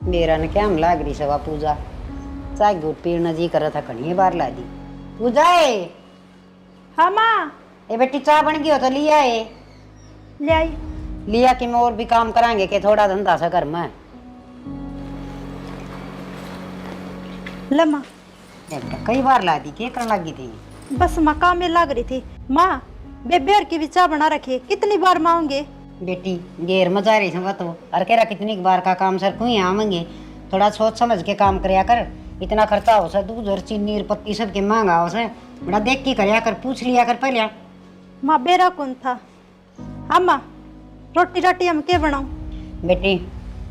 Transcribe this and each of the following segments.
मेरा ने क्या हम लाग रही सवा पूजा चाय गुट पीना जी कर था कहीं बार ला दी पूजा है। हाँ माँ। ए बेटी चाय बन गई हो तो लिया है। ले आई। लिया कि मैं और भी काम करांगे कि थोड़ा धंधा सा घर में। ले माँ। बेटा कई बार ला दी क्या करने लगी थी। बस माँ काम में लग रही थी। माँ बेबेर की भी चाय बना रखी, कितनी बार मांगे। बेटी गेर मजा रही समझ तो अरे कह रहा कितनी बार का काम सर क्यों यहाँ मांगे। थोड़ा सोच समझ के काम करया कर। इतना खर्चा हो सा दूध और चीनी और पत्ती सब के महंगा हो सा बड़ा देख के करया कर पूछ लिया कर पहले। माँ बेरा कौन था। हाँ माँ रोटी राटी हम क्या बनाऊं। बेटी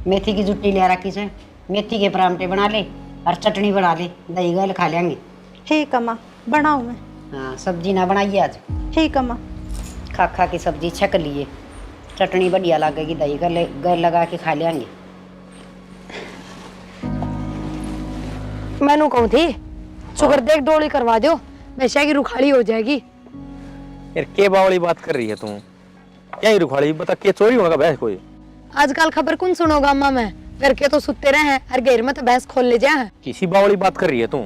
मेथी की जुट्टी ले रखी से मेथी के परांठे बना ले और चटनी बना ले दही गल खा लेंगे। ठीक है माँ बनाऊं मैं। हाँ सब्जी ना बनाइए आज। ठीक है माँ। खा खा की सब्जी छक लिए चटनी बढ़िया लगेगी दही गल लगा के खा लेंगे। मैनू कहूँ थी शुगर देख डोली करवा दो वैसे की रुखाड़ी हो जाएगी। यार के बावली बात कर रही है तू। क्या ही रुखाड़ी बता के चोरी होगा भैंस कोई। आजकल खबर कौन सुनोगा अम्मा में घर के तो सुते रहे हैं और घेर में तो भैंस खोल ले जाए। किसी बावली बात कर रही है तू।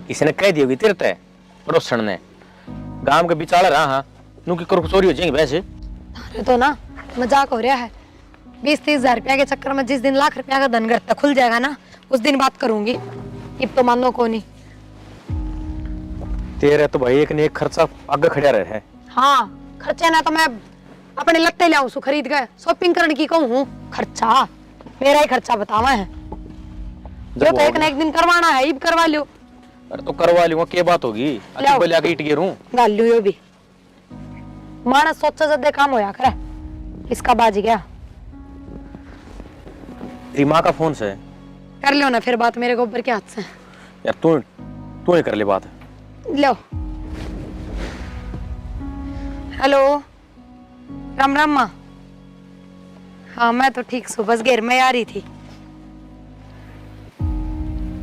किसी ने कह दी होगी तेरे तय पड़ोसन ने गांव के बिचारा रहा हाँ नू की चोरी हो जाएंगी भैंस। तारे तो ना मजाक हो रहा है। 20-30 हजार रुपया के चक्कर में जिस दिन लाख रुपया का धन घर तक खुल जाएगा ना उस दिन बात करूंगी। अब तो मान लो को नहीं। तेरे तो भाई एक ने एक खर्चा आगे खड़ा रहे है। हाँ खर्चे ना तो मैं अपने लत्ते ले आऊं सु खरीद गए शॉपिंग करने की कहूँ खर्चा मेरा ही खर्चा बतावा है जो तो एक ना एक दिन करवाना है इब करवा लियो। अरे तो करवा लूंगा क्या बात होगी ले आके ईट गिरूं गाल लियो यो भी मानस सोचा जदे काम होया करे इसका बाज गया। तेरी माँ का फोन से कर लियो ना फिर बात मेरे गोबर के हाथ से। यार तू ही कर ले बात। लो हेलो राम राम माँ। हाँ मैं तो ठीक सु बस घेर में आ रही थी।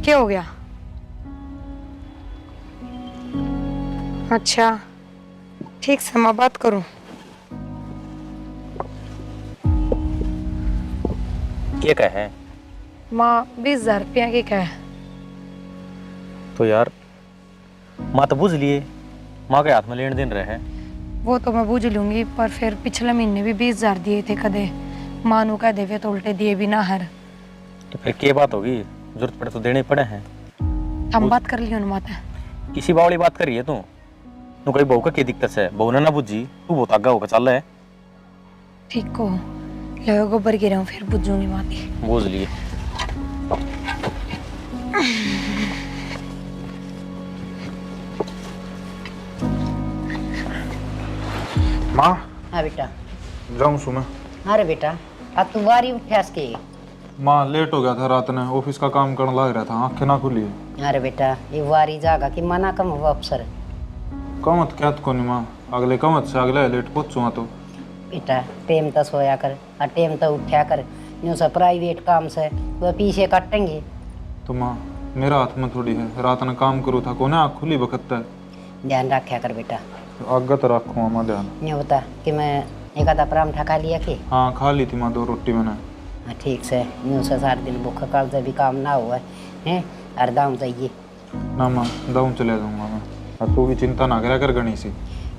क्या हो गया। अच्छा ठीक से मैं बात करूं। क्या कहे माँ 20,000 रुपया की कहे। तो यार माँ तो बुझ लिए माँ के हाथ में लेन देन रहे। वो तो मैं बूझ लूंगी पर फिर पिछले महीने भी 20,000 दिए थे कदे माँ नू कह देवे तो उल्टे दिए भी ना हर। तो फिर क्या बात होगी जरूरत पड़े तो देने पड़े हैं। हम बात कर लियो ना माता। किसी बावली बात कर रही है तू कोई बहू का क्या दिक्कत है बहू ने ना बुझी तू बहुत आगा होकर चल रहा है। ठीक को लो गोबर गिरा हूँ फिर बुझूंगी माती। बुझ लिए माँ। हाँ बेटा जाऊँ सु मैं। अरे बेटा अब तू बारी उठ्यास के। माँ लेट हो गया था रात ने ऑफिस का काम करने लग रहा था आंखें ना खुली। अरे बेटा ये वारी जागा कि मना कम हुआ अफसर। कमत क्या को नहीं माँ अगले कमत से अगले लेट पहुँचूँगा तो। बेटा टेम तो सोया कर और टेम तो उठा कर यूँ से प्राइवेट काम से वो पीछे काटेंगे। तो माँ मेरा हाथ में थोड़ी है रात ने काम करूँ था कोने आँख खुली बखत है। ध्यान रखा कर बेटा। तो आगे तो रखूँगा माँ ध्यान। ये होता कि मैं एक आधा परांठा खा लिया कि। हाँ खा ली थी माँ 2 रोटी मैंने। हाँ ठीक से यूँ से सारे दिन भूखा काल से भी काम ना हुआ है और दाम चाहिए ना माँ दाऊँ चले जाऊँगा मैं और तू भी चिंता ना करा कर गणी सी।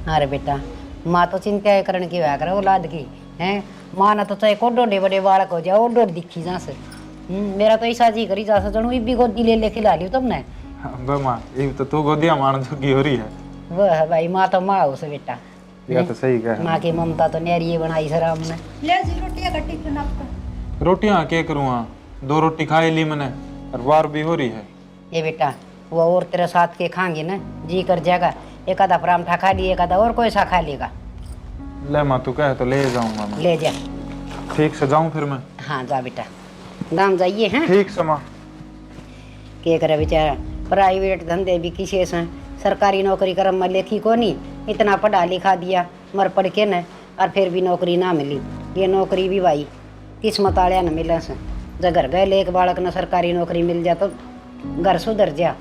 अरे बेटा माँ तो चिंता करने की हुआ करे औलाद की है। माँ ना तो चाहे को डोडे बड़े बालक हो जाए और डोड दिखी जा से। मेरा तो ऐसा जी करी जा से जनू भी गोदी ले खिला लियो तुमने। माँ ये तो तू गोदिया मान जोगी हो रही है। वह है भाई माँ तो माँ हो से बेटा। यह तो सही कहा। माँ की ममता तो न्यारी बनाई सर हमने। ले जी रोटियां गट्टी पे नापका। रोटियाँ क्या करूँ 2 रोटी खाई ली मैंने और बार भी हो रही है। ये बेटा वो और तेरे साथ के खाएंगे ना जी कर जाएगा एक आधा परांठा खा लिए एक आधा और कोई सा खा लेगा। ले माँ तू कहे तो ले जाऊँगा मैं। ले जा। ठीक से जाऊँ फिर मैं। हाँ जा बेटा दाम जाइए हैं। ठीक से माँ। क्या करे बेचारा प्राइवेट धंधे भी किसी से सरकारी नौकरी करम में लेखी को नहीं इतना पढ़ा लिखा दिया मर पढ़ के न और फिर भी नौकरी ना मिली। ये नौकरी भी भाई किस्मत आलिया न मिले से जब घर गए एक बालक न सरकारी नौकरी मिल जा तो घर सुधर जा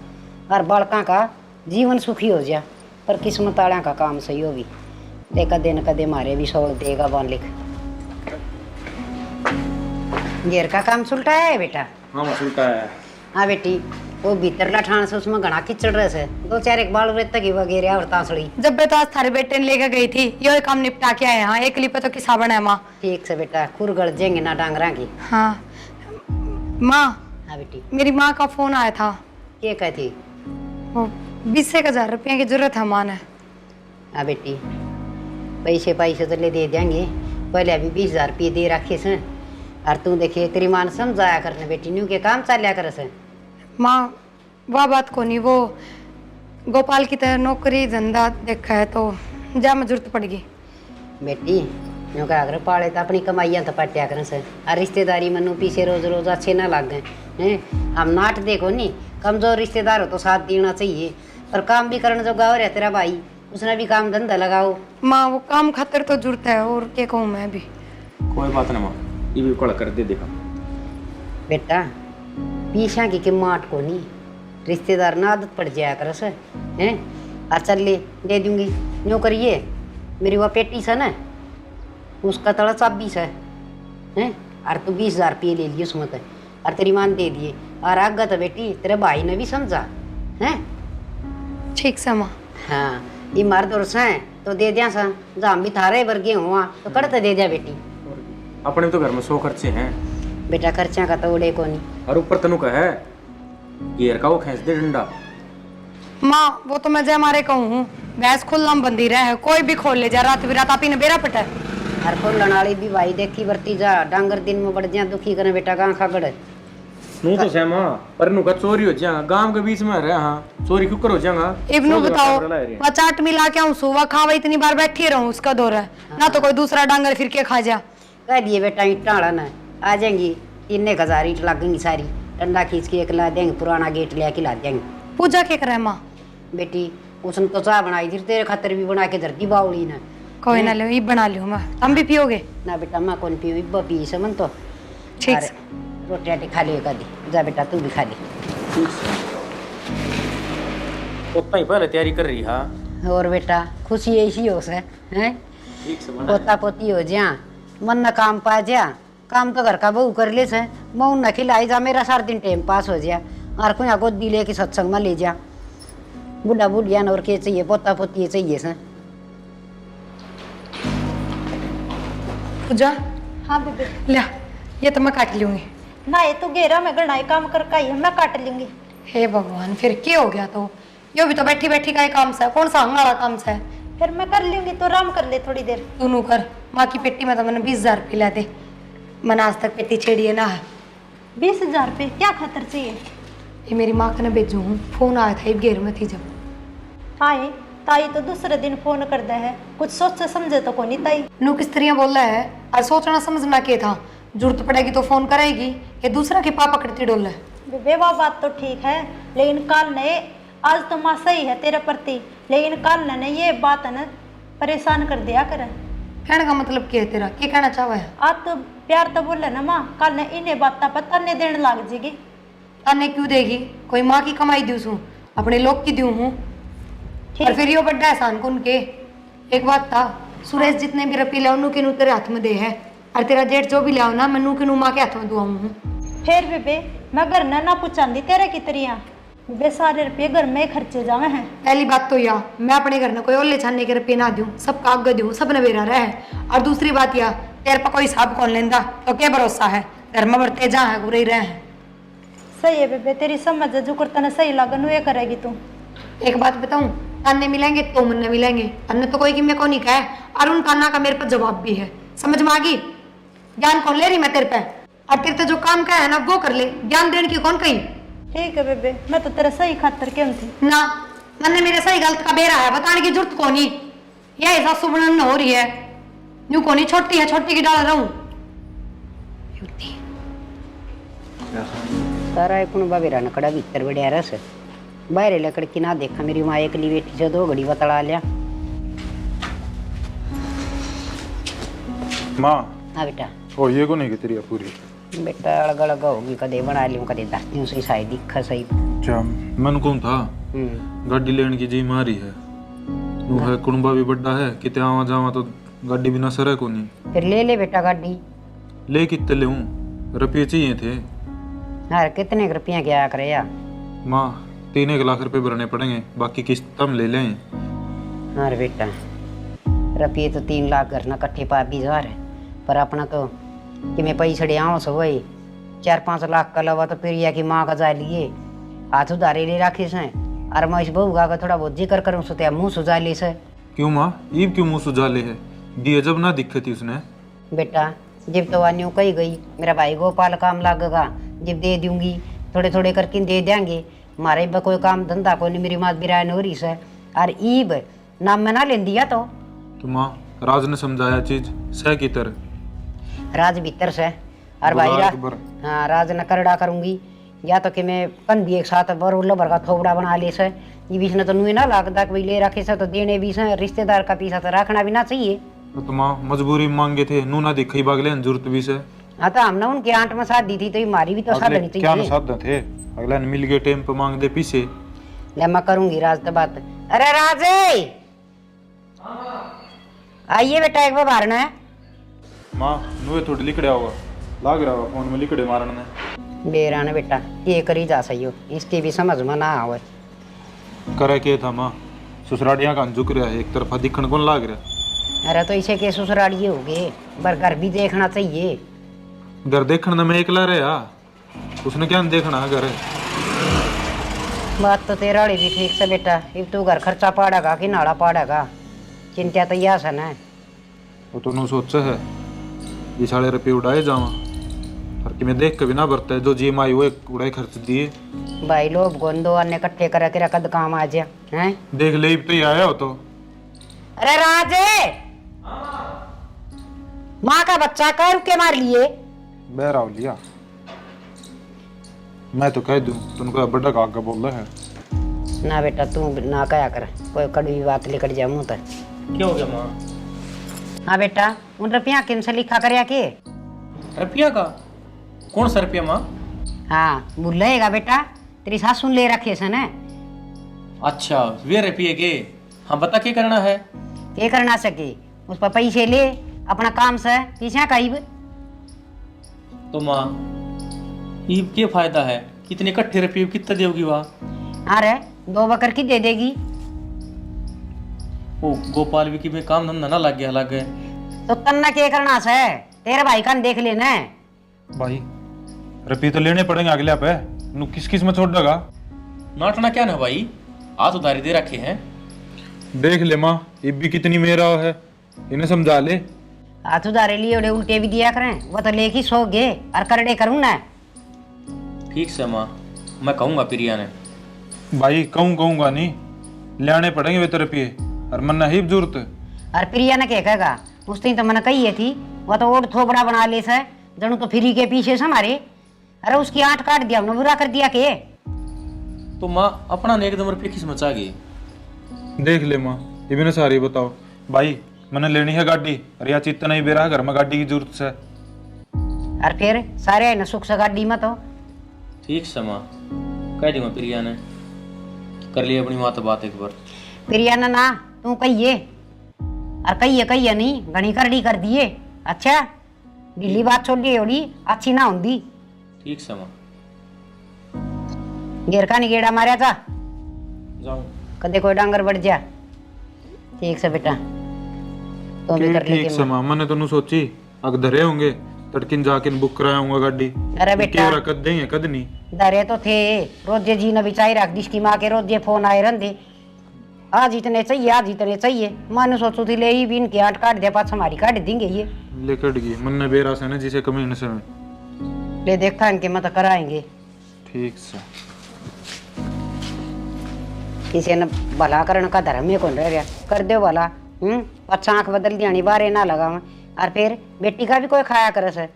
और बालका का जीवन सुखी हो जा पर किस्मत आलिया का काम सही हो भी ते कदे न कदे मारे भी सोल देगा बालिक। घेर का काम सुलटाया है बेटा? हाँ मैं सुलटा है। हाँ बेटी, वो भीतर लठान से उसमें घना कीचड़ रहे से, दो चार एक बाल रेत तक वगैरह और तांसड़ी। जब बेटा आज थारे बेटे ने लेकर गई थी ये काम निपटा के आए। हाँ एक लिपे तो किसा बना है माँ। ठीक से बेटा, खुर गड़ जाएंगे ना डांगरा की। हाँ माँ, हाँ बेटी, मेरी माँ का फोन आया था। ये कहती? वो 20,000 रुपये की जरूरत है माँ ने। हाँ बेटी, पैसे पैसे तो ले दे देंगे, पहले अभी 20,000 रुपये दे रखे से। और तू देखिए तेरी माँ ने समझाया करने बेटी, न्यू के काम चलिया करे से। माँ वह बात को नहीं, वो गोपाल की तरह नौकरी धंधा देखा है तो जा में जरूरत पड़ेगी। बेटी न्यू का अगर पाले तो अपनी कमाइयाँ तो पटिया करें से, और रिश्तेदारी मनु पीछे रोज रोज अच्छे ना लग गए हैं। हम नाट देखो नहीं, कमजोर रिश्तेदार हो तो साथ देना चाहिए, पर काम भी करने जो गाँव रहे तेरा भाई, उसने भी काम धंधा लगाओ। माँ वो काम खातिर तो जरूरत है, और क्या कहूँ मैं भी। कोई बात नहीं माँ, ये भी कड़ा कर दे देखा। बेटा पीछा की माट को नहीं, रिश्तेदार ना आदत पड़ जाया कर से हैं। और चल ले दे दूंगी, न्यू करिए मेरी वह पेटी से ना, उसका तड़ा 26 है हैं। और तू 20,000 रुपये ले लिए उसमें तो, और तेरी मान दे दिए। और आगे तो बेटी तेरे भाई ने भी समझा हैं। ठीक से माँ। हाँ ये मर्द और से तो दे दिया सा, जाम भी थारे वर्गे हुआ तो कड़ते दे दिया बेटी। अपने तो घर में 100 खर्चे हैं बेटा, खर्चा का तो उड़े को नहीं। और ऊपर तनु का है घेर का वो खींच दे डंडा। माँ वो तो मैं जय मारे कहूँ हूँ, भैंस खुल्लम बंदी रहे, कोई भी खोल ले जा, रात बिरात आप ही ने बेरा पटा। हर को लनाली भी भाई देखी बरती जा, डांगर दिन में बढ़ जा दुखी करे बेटा गां खागड़। नू तो सहमा पर नु का चोरी हो जाएगा, गांव के बीच में रहे। हाँ चोरी क्यों कर हो जाएगा? इब्नू बताओ, वह चाट मिला के आऊँ सुबह खावा इतनी बार बैठी रहूँ, उसका दौर है ना तो कोई दूसरा डांगर फिर के खा जा। कह दिए बेटा ईट टाड़ा ना आ जाएंगी, 3,000 ईट लगेंगी सारी, डंडा खींच के एक ला देंगे, पुराना गेट ले के ला देंगे। पूजा क्या करे माँ? बेटी उसने तो चाय बनाई थी, तेरे खातर भी बना के धरती बाउली ना। कोई ना लो, ये बना लियो मैं, हम भी पियोगे? ना बेटा मैं कौन पीऊँ, इब्बा पी समन तो। ठीक और से। रोटी राटी खा लियो कदी, जा बेटा तू भी खा ले। उतना ही पहले तैयारी कर रही। हाँ और बेटा खुशी ऐसी हो से हैं, ठीक से पोता पोती हो जा, मन न काम पा जा, काम तो घर का बहू कर ले से, मऊ न खिलाई जा, मेरा सारा दिन टाइम पास हो जा। और कोई गोदी लेके सत्संग में ले जा, बुढ़ा बुढ़िया और के चाहिए, पोता पोती चाहिए से। पूजा हाँ बेबे। ले, ये तो मैं काट लूंगी। ना ये तो घेरा में गणाई काम कर का ही है, मैं काट लूंगी। हे भगवान, फिर क्या हो गया? तो यो भी तो बैठी बैठी का ही काम सा है, कौन सा हमारा काम सा है? फिर मैं कर लूंगी, तो आराम कर ले थोड़ी देर। दोनों कर। माँ की पेटी में तो मैंने 20,000 रुपये ला दे, मैंने आज तक पेटी छेड़ी है ना है। 20,000 रुपये क्या खातर चाहिए? ये मेरी माँ का ना भेजू हूँ, फोन आया था, घेर में थी जब। आए ताई तो दूसरे दिन फोन कर दे है, कुछ सोच से समझे तो को नहीं ताई। नू किस तरह बोल रहा है, और सोचना समझना क्या था? जरूरत पड़ेगी तो फोन करेगी, ये दूसरा की पापा करती डोल है। बेबे वो बात तो ठीक है, लेकिन कल ने, आज तो माँ सही है तेरे प्रति, लेकिन कल ने ये बात है ना परेशान कर दिया कर। कहने का मतलब क्या है तेरा, क्या कहना चाहवा है? आज तो प्यार तो बोले ना माँ, कल ने इन्हें बात पता नहीं देने लग जाएगी। ताने क्यों देगी? कोई माँ की कमाई दूँ हूँ, अपने लोग की दूँ हूँ, और फिर यो बड्डा एहसान को उनके। एक बात था, सुरेश जितने भी रुपये लाओ नू के नू तेरे हाथ में दे है, और तेरा जेठ जो भी लाओ ना मैं नू के नू माँ के हाथ में दुआऊँ हूँ। फिर बेबे मैं घर ना पूछांदी तेरे की तरिया, बेबे सारे रुपये घर में ही खर्चे जावे हैं। पहली बात तो यह, मैं अपने घर में कोई ओले छानने के रुपये ना दूँ, सब कागज दूँ, सब नवेरा रहे। और दूसरी बात यह, तेरे पर कोई हिसाब कौन लेंदा, तो क्या भरोसा है? घर में बढ़ते जा है गुरे रहे हैं। सही है बेबे, तेरी समझ है, जो करता सही लगन ये करेगी तू। एक बात बताऊं, ताने मिलेंगे तो मुन्ने मिलेंगे, अन्य तो कोई कि मैं को नहीं कहे, और उन ताना का मेरे पर जवाब भी है। समझ में आ गई? ज्ञान कौन ले रही मैं तेरे पे, और तेरे तो जो काम का है ना वो कर ले, ज्ञान देने की कौन कही? ठीक है बेबे, मैं तो तेरे सही खातर क्यों थी ना, मैंने मेरे सही गलत का बेरा है, बताने की जरूरत कौन ही। यह सासू बनन हो रही है, यूं कौन ही छोटी है, छोटी की डाल रहूं। सारा एक बाबेरा नकड़ा भीतर बढ़िया रस, बाहर लकड़ की ना देखा, मेरी माँ एक ली बेटी से 2 घड़ी बतला लिया। माँ हाँ बेटा। ओ ये को नहीं की तेरी पूरी बेटा अलग अलग होगी, कदे बना लियो कदे दस दिन से शायद दिखा सही। अच्छा मन कौन था गाड़ी लेने की जी मारी है, वो है कुंबा भी बड़ा है, किते आवा जावा तो गाड़ी बिना सरे को नहीं। फिर ले ले बेटा गाड़ी। ले कितने ले रुपये चाहिए थे यार कितने रुपया क्या करे यार। माँ 3 लाख रुपए भरने पड़ेंगे, बाकी किस्त हम ले लें। अरे बेटा रुपये तो 3 लाख करना कट्ठे 20,000 है, पर अपना तो कि मैं पैसे आओ सो वही 4-5 लाख का लवा तो फिर यह कि माँ का जा लिए हाथ उधारे ले रखे से। और मैं इस बहू का थोड़ा बहुत जिक्र करूँ सो मुँह सुझा ले से। क्यों माँ, ईब क्यों मुँह सुझाले है? दिए जब ना दिक्कत थी उसने। बेटा जब तो वान्यू कही गई मेरा भाई गोपाल काम लगेगा, जब दे दूंगी थोड़े थोड़े करके दे देंगे। हमारे बा कोई काम धंधा कोई नहीं, मेरी मात बिरायन हो रही से। और ईब नाम में ना ले दिया तो माँ राज ने समझाया चीज सह की तरह। राज भीतर से और भाई हाँ राज न करड़ा करूंगी या तो कि मैं कंधी एक साथ बरोल भर का थोबड़ा बना ले से। ये बीच ने तो नुई ना लागता कि ले रखे से तो देने भी से, रिश्तेदार का पीछा तो रखना भी ना चाहिए। तो माँ मजबूरी मांगे थे, नू ना दिखाई बागले जरूरत भी से। हाँ तो हमने उनके आंट में साथ दी थी तो हमारी भी तो साथ देनी क्या चाहिए। साध थे अगला ने मिल गए टाइम पे मांग दे पीछे। ले मैं करूंगी राज तो बात। अरे राज आइए बेटा एक बार मारना है। माँ नुए थोड़ी लिखड़ा होगा, लाग रहा होगा फोन में लिखड़े मारने ने। बेरा ने बेटा ये करी जा सही हो, इसकी भी समझ में ना आवे। करे के था माँ, ससुराड़ियाँ का झुक रहा है एक तरफा दिखण कौन लाग रहा। अरे तो इसे के ससुरालिए हो गए, पर घर भी देखना चाहिए। घर देखना मैं एकला रहा, उसने क्या देखना घर। बात तो तेरा भी ठीक से बेटा, अब तू घर खर्चा पाड़ेगा कि नाड़ा पाड़ेगा, चिंता तो यह सन है। वो तो नू सोचा है ये साढ़े रुपये उड़ाए जावा, पर कि मैं देख के भी ना बरता है जो जी माई हुए उड़ाए खर्च दिए। भाई लोग गोंदो अन्य इकट्ठे कर के कद काम आ जा हैं। देख ले तो ही आया हो तो। अरे राजे माँ का बच्चा कह रुके मार लिए। बहरा लिया मैं तो कह दूं तुमको बड़ा काका बोल रहा है। ना बेटा तू ना कया कर, कोई कड़वी बात लेकर जा मुँह तक। क्या हो गया माँ? हाँ बेटा उन रुपया किन से लिखा कर के। रुपया का? कौन सा रुपया माँ? हाँ भूलेगा बेटा, तेरी सासू ले रखे से ना। अच्छा वे रुपये के? हाँ बता क्या करना है? ये करना सके उस पर पैसे ले अपना काम से पीछे कहीं। तो माँ ये क्या फायदा है, कितने इकट्ठे रुपये कितना देगी वहाँ? अरे 2 बकर की दे देगी। ओ गोपाल भी कि में काम धंधा ना लग गया लग गए तो तन्ना क्या करना से, तेरे भाई का देख लेना। भाई रुपये तो लेने पड़ेंगे अगले पे, नू किस किस में छोड़ देगा। नाटना क्या ना भाई, हाथ उधारी दे रखे हैं। देख ले माँ ये भी कितनी मेरा है, इन्हें समझा ले। हाथ उधारे लिए उड़े उल्टे भी दिया करें, वो तो लेके सो गे और करड़े करूँ ना। ठीक से माँ मैं कहूँगा प्रिया ने। भाई कहूँगा नहीं, लेने पड़ेंगे वे तो रुपये और मन ही जरूरत। और प्रिया ने क्या कहेगा, उस दिन तो मैंने कही थी वो तो ओढ़ थोबड़ा बना ले से जनू तो फ्री के पीछे से हमारे। अरे उसकी आंट काट दिया हमने, बुरा कर दिया के। तो माँ अपना ने एकदम रुपये किस मचा गई। देख ले माँ ये भी ना सारी बताओ। भाई मैंने लेनी है गाड़ी और या चित्त नहीं बेरा घर में गाड़ी की जरूरत से। और फिर सारे न सुख से गाड़ी मत हो। ठीक से माँ कह दूंगा प्रिया ने, कर लिया अपनी माँ तो बात एक बार। प्रिया ने ना तू कहिए और कहिए नहीं घनी करड़ी कर दिए। अच्छा ढीली बात छोड़ दी होड़ी अच्छी ना होंगी। ठीक से माँ घेर का नहीं गेड़ा मारा था जाऊँ कदे कोई डांगर बढ़ जा। ठीक से बेटा तो भी कर ठीक से माँ, मैंने तो नू सोची अग धरे होंगे तड़किन जाके बुक कराऊंगा गाड़ी। अरे बेटा कद देंगे कद नहीं डरे तो थे रोजे जी ने बिचाई रख दी इसकी माँ के, रोजे फोन आए रहते आज इतने चाहिए आज इतने चाहिए। मैंने सोचू थी ले ही भी इनकी आंट काट दिया पास हमारी काट देंगे ये। ले कट गई मन ने बेरा से ना जिसे कमीने से ले देखा इनके मत कराएंगे। ठीक से किसी ने भला करने का धर्म में कौन रह गया, कर दो भला। अच्छा आँख बदल दिया नहीं बारे ना लगा। और फिर बेटी का भी कोई खाया करे से,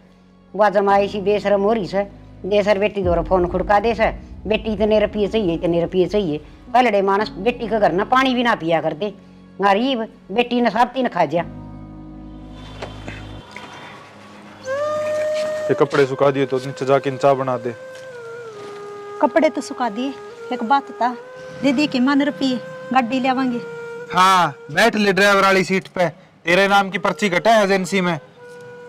वह जमाई सी बेशरम हो रही से दे सर बेटी दो फोन खुड़का दे सर बेटी इतने रुपये चाहिए इतने रुपये चाहिए। पहले मानस बेटी के घर ना पानी भी ना पिया करते, गरीब बेटी ने सब तीन खा जा। ये कपड़े सुखा दिए तो नीचे जाके चाय बना दे। कपड़े तो सुखा दिए, एक बात था दीदी की मन रुपये गाड़ी ले आवांगे। हाँ बैठ ले ड्राइवर वाली सीट पे, तेरे नाम की पर्ची कटा है एजेंसी में।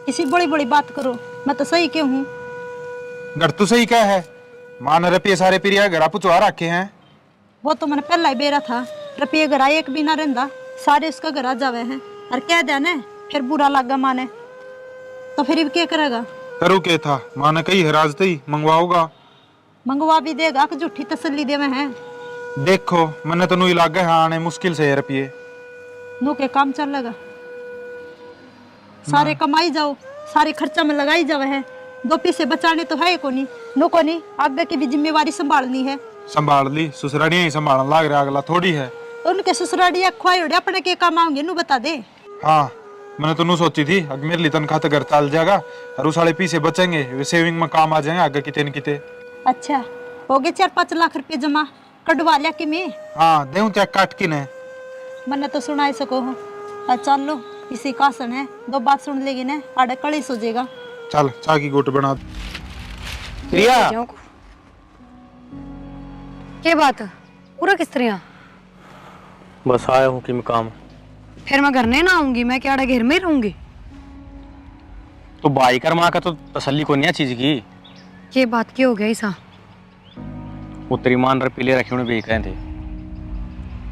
इसी बड़ी बड़ी बात करो, मैं तो सही क्यों हूँ। घर तो सही क्या है, माँ ने रुपये सारे पिरिया घर पुचवा रखे हैं। वो तो मैंने पहला ही बेरा था, रुपये घर एक भी ना रहता, सारे उसका घर आ जावे हैं और कह दिया ने फिर बुरा लगा माँ ने, तो फिर क्या करेगा? करू के था, माँ ने कही है राज ही मंगवाओगा, मंगवा भी देगा कि झूठी तसल्ली देवे हैं। देखो मैंने तो नू लागे हाँ आने मुश्किल से है रुपये। नू के काम चलेगा, सारे कमाई जाओ, सारे खर्चा में लगाई जावे है, दो पैसे बचाने तो है को नहीं, नो को नहीं, आगे की भी जिम्मेवारी संभालनी है। संभाल ली, ससुरालियां ही संभालने लाग रहा, अगला थोड़ी है। उनके ससुरालिया खुआई उड़े अपने के काम आओगे, नू बता दे। हाँ मैंने तो नू सोची थी अगर मेरे लिए तनख्वाह तो घर चल जाएगा और उस वाले पैसे बचेंगे, वे सेविंग में काम आ जाएंगे आगे किते न किते। अच्छा हो गए 4-5 लाख रुपए जमा कटवा लिया कि मैं? हाँ देऊं क्या काट की ने, मैंने तो सुनाई सको हो। चल लो इसी का सन है, 2 बात सुन लेगी ना आड़े कड़ी सो जाएगा। चल चाय की घुट बना। प्रिया क्या बात है? पूरा किस तरह? बस आया हूँ कि मैं काम। फिर मैं घर नहीं ना आऊंगी, मैं क्या घर में ही रहूंगी? तो भाई कर माँ का तो तसल्ली को नहीं चीज की। ये बात क्या हो गया ऐसा? वो तेरी मान रुपये ले रखे उन्हें बेच रहे थे।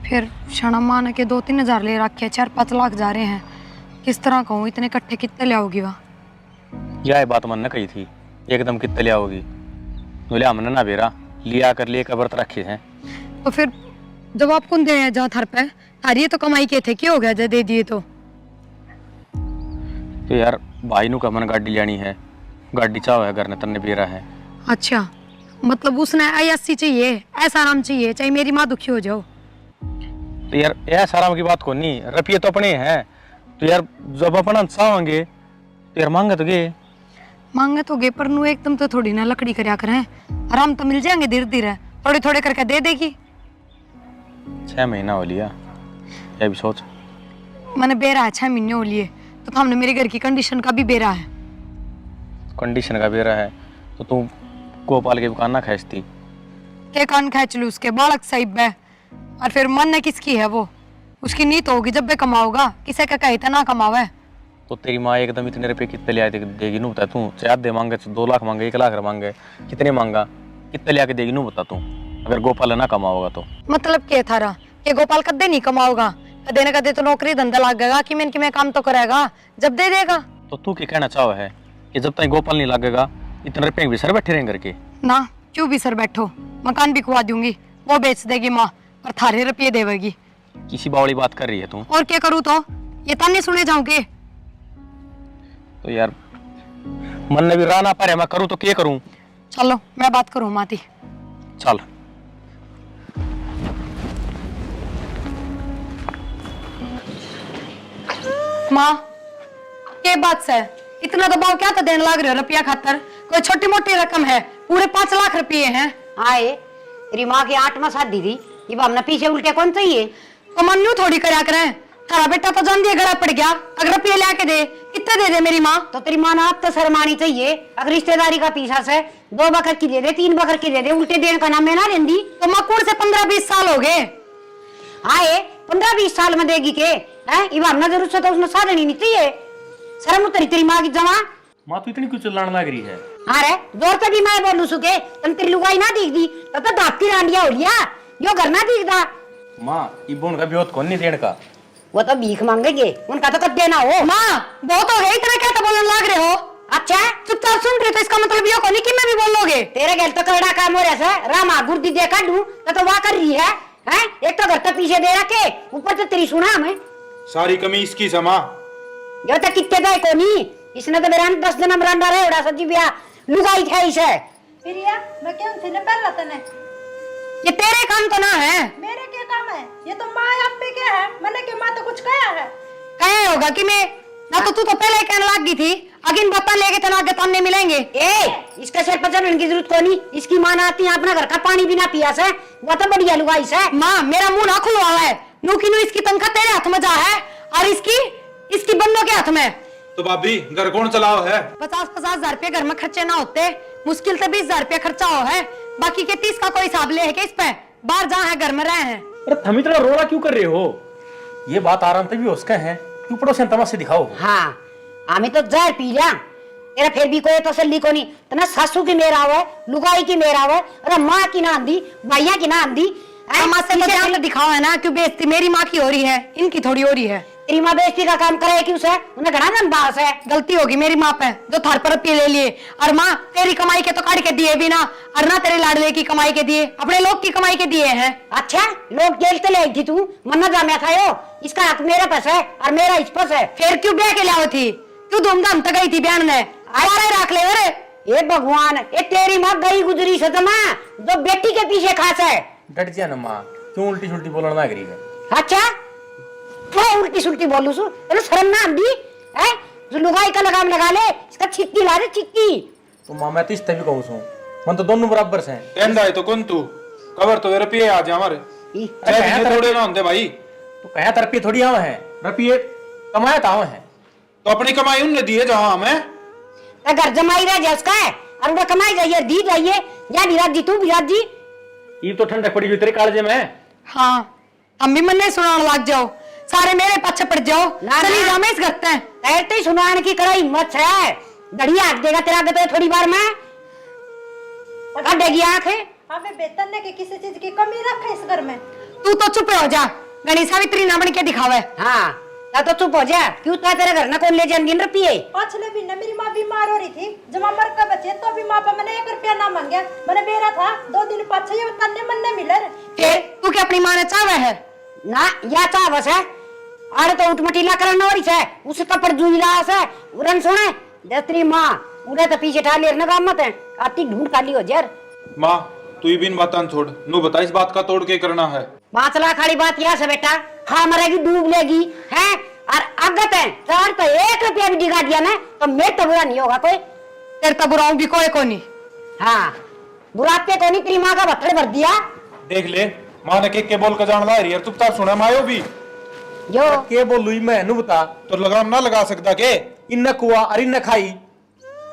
फिर क्षण मान के 2-3 हजार ले रखे, 4-5 लाख जा रहे हैं, किस तरह कहूँ? इतने इकट्ठे कितने ले आओगी वहाँ? यह बात मन ने कही थी एकदम कितने ले आओगी, बोले हमने ना बेरा लिया कर लिए कबर रखे हैं। तो फिर जब आप कौन दे जहाँ थर पे थारी तो कमाई के थे, क्या हो गया जब दे दिए तो यार भाई नु का मन गाड़ी लेनी है, गाड़ी चाहो है घर ने तन्ने बेरा है। अच्छा मतलब उसने ऐसी चाहिए, ऐसा आराम चाहिए, चाहे मेरी माँ दुखी हो जाओ। तो यार ऐसा आराम की बात को नहीं, रुपये तो अपने हैं, तो यार जब अपना चाहोगे तो यार मांगे तो गे मांगे तो गे, पर नू एकदम तो थोड़ी ना लकड़ी करया करें, आराम तो मिल जाएंगे धीरे धीरे, थोड़े थोड़े करके दे देगी। 6 महीना हो लिया, ये भी सोच। मैंने बेरा है 6 महीने हो लिए, तो हमने मेरे घर की कंडीशन का भी बेरा है। कंडीशन का बेरा है तो तू गोपाल की दुकान ना खींचती के कान खींच लू उसके बालक साहिब है, और फिर मन ने किसकी है वो, उसकी नीत होगी जब भी कमाओगा, किसे का कहे ना कमावे। तो तेरी माँ एकदम इतने रुपए कितने ले आए देगी नू बता तू? चार दे मांगे 2 लाख मांगे 1 लाख मांगे, कितने मांगा कितने ले आके देगी नू बता तू, अगर गोपाल ना कमाओगा तो? मतलब क्या थारा कि गोपाल कदे नहीं कमाओगा, कदे न कदे तो नौकरी धंधा लगेगा कि मैं काम तो करेगा जब दे देगा। तो तू क्या कहना चाहो है कि जब तक गोपाल नहीं लगेगा इतने रुपए भी सर बैठे रहेंगे करके? ना क्यों भी सर बैठो, मकान भी खुआ दूंगी, वो बेच देगी माँ और थारे रुपये देवेगी। किसी बावली बात कर रही है तू? और क्या करूँ तो ये ताने सुने जाऊंगे? तो यार मन ने भी राह ना पा रहा, मैं करूँ तो क्या करूँ? चलो मैं बात करूँ माती। चल माँ के बात से इतना दबाव क्या था देने लग रहे हो रुपया खातर? कोई छोटी मोटी रकम है, पूरे 5 लाख रुपये हैं। आए तेरी माँ की 8 माह शादी थी, ये हमने पीछे उल्टे कौन चाहिए? तो मन यूं थोड़ी करया करें, थारा बेटा तो जान दिया गड़ा पड़ गया, अगर रुपये ले के दे कितना दे दे मेरी माँ? तो तेरी माँ ना अब तो शर्मानी चाहिए, अगर रिश्तेदारी का पीछा से 2 बकर की दे दे, 3 बकर की दे दे, उल्टे देने का नाम है ना लेंदी। तो मकुड़ से 15-20 साल हो गए। आए 15-20 साल में देगी के हैं? ये हमने जरूरत से तो उसने साधन ही नहीं चाहिए, शर्म उतरी तेरी माँ की जमा। माँ तू इतनी क्यों चिल्लाने लग रही है? अरे जोर से भी मैं बोलू सुके तन तेरी लुगाई ना दिख दी तो दाप की रांडिया हो लिया, यो घर ना दिखदा। माँ ये बोन का ब्योत कौन नहीं देने का? वो तो भीख मांगेंगे, उनका तो कब देना हो। माँ बहुत हो गया, इतना क्या तो बोलने लग रहे हो? अच्छा चुपचाप सुन रहे तो इसका मतलब ये को नहीं कि मैं भी बोलोगे। तेरे घर तो कड़ा काम हो रहा है, रामा गुर्दी देखा डू तो वाह कर रही है, हैं? एक तो घर तो पीछे दे रखे, ऊपर तो तेरी सुना हमें सारी कमी इसकी समा, यो तो कितने दाई को नहीं, इसने तो मेरा 10 दिन मरांडा रहे उड़ा सजी बिया लुगाई था इसे। प्रिया मैं क्या थे ना पहला तने, ये तेरे काम तो ना है। मेरे क्या काम है, ये तो माँ आप पे क्या है, मैंने कि माँ तो कुछ कहा है? कहे होगा कि मैं ना, तो तू तो पहले ही कहने लग गई थी अगिन बप्पा लेके तना आगे ताने मिलेंगे। ए इसका सिर पर चढ़ने की जरूरत को नहीं, इसकी माँ ना आती है अपना घर का पानी भी ना पिया से, वो तो बढ़िया लुगाई से। माँ मेरा मुंह ना खुलवा है, नू की नू इसकी तनख्वाह तेरे हाथ में जा है और इसकी बंदों के हाथ में। तो भाभी घर कौन चलाओ है? 50-50 हजार रुपये घर में खर्चे ना होते, मुश्किल से 20 हजार रुपया खर्चा हो है, बाकी के 30 का कोई हिसाब ले है कि इस पे बाहर जहाँ है घर में रहे हैं। अरे तुम इतना रोना क्यों कर रहे हो? ये बात आराम से भी उसका है, क्यों पड़ोसन तमाशे दिखाओ? हाँ हमें तो जहर पी लिया, तेरा फिर भी कोई तसल्ली को नहीं तना सासू की मेरा हुआ लुगाई की मेरा हुआ अरे माँ की ना आंदी भैया की ना आंदी माँ से तो ध्यान दिखाओ है ना, क्यों बेइज्जती मेरी माँ की हो रही है, इनकी थोड़ी हो रही है। तेरी माँ बेइज्जती का काम करे क्यों से उन्हें घना मन बास है। गलती होगी मेरी माँ पे जो थर पर रुपये ले लिए, और माँ तेरी कमाई के तो काट के दिए भी ना, और ना तेरे लाडले की कमाई के दिए, अपने लोग की कमाई के दिए हैं। अच्छा लोग जेल से ले थी तू मन्ना जामिया था यो इसका हक मेरे पास है और मेरा इस पास है। फिर क्यों ब्याह के लाओ थी, क्यों धूमधाम तक गई थी बहन ने, आया रख ले। अरे ये भगवान ये तेरी माँ गई गुजरी सदमा जो बेटी के पीछे खास है। डट जा ना माँ, क्यों उल्टी सुल्टी बोलना ना करी है। अच्छा क्या उल्टी सुल्टी बोलू सु तेरे शर्म ना आंदी है जो लुगाई का लगाम लगा ले इसका चिक्की ला रे चिक्की। तो माँ मैं तो इस तभी कहूँ सू मन तो दोनों बराबर से हैं। कहंदा है तो कौन तू कवर तो रुपये आ जा हमारे थोड़े ना होते भाई। तो कहा था रुपये थोड़ी आवे हैं, रुपये कमाया था आवे हैं। तो अपनी कमाई उनने दी है जहाँ हमें घर जमाई रह जा उसका है और उन्हें कमाई जाइए दी जाइए या विराट जी तू विराट जी ये तो ठंडक पड़ी हुई तेरे कालजे में। हाँ हम भी मन नहीं सुनाने लग जाओ, सारे मेरे पीछे पड़ जाओ, चली जाओ मैं इस करते हैं। तैरते ही सुनाने की कड़ा हिम्मत है घड़ी हाथ देगा तेरा तो थोड़ी बार में काटेगी आंखें। हमें वेतन ने की किसी चीज की कमी रखे इस घर में। तू तो चुप हो जा, गणेश सावित्री ना बन के दिखावे। हाँ तो चुप हो जा क्यों तो तेरे घर ना कौन ले जाएंगे रुपये। पिछले महीने मेरी माँ बीमार हो रही थी, जब मैं मर कर बचे तो भी माँ पर मैंने 1 रुपया ना मांगा, मैंने बेरा था 2 दिन पाछे ये तन्ने मन्ने मिले। फिर तू क्या अपनी माँ ने चावे है ना या चाह बस है अरे तो उठमटीला करना हो रही है उसे कपड़ जुईला है उरन सुने दस्तरी माँ उड़े तो पीछे ठा ले ना मत है आती ढूंढ काली हो जर। माँ तू ही बिन बातान छोड़ नू बता इस बात का तोड़ के करना है। 5 लाख वाली बात यह से बेटा खा मरेगी डूब लेगी है और अगत है चार तो 1 रुपया भी दिखा दिया ना तो मैं तो बुरा नहीं होगा कोई। तेरे तो बुराऊ भी कोई को नहीं। हाँ बुराते को नहीं तेरी माँ का भत्थड़ भर दिया। देख ले माँ ने के बोल का जान ला रही है चुपचाप सुना मायो भी जो के बोलू मैं नु बता तो लगाम ना लगा सकता के इन कुआ और इन खाई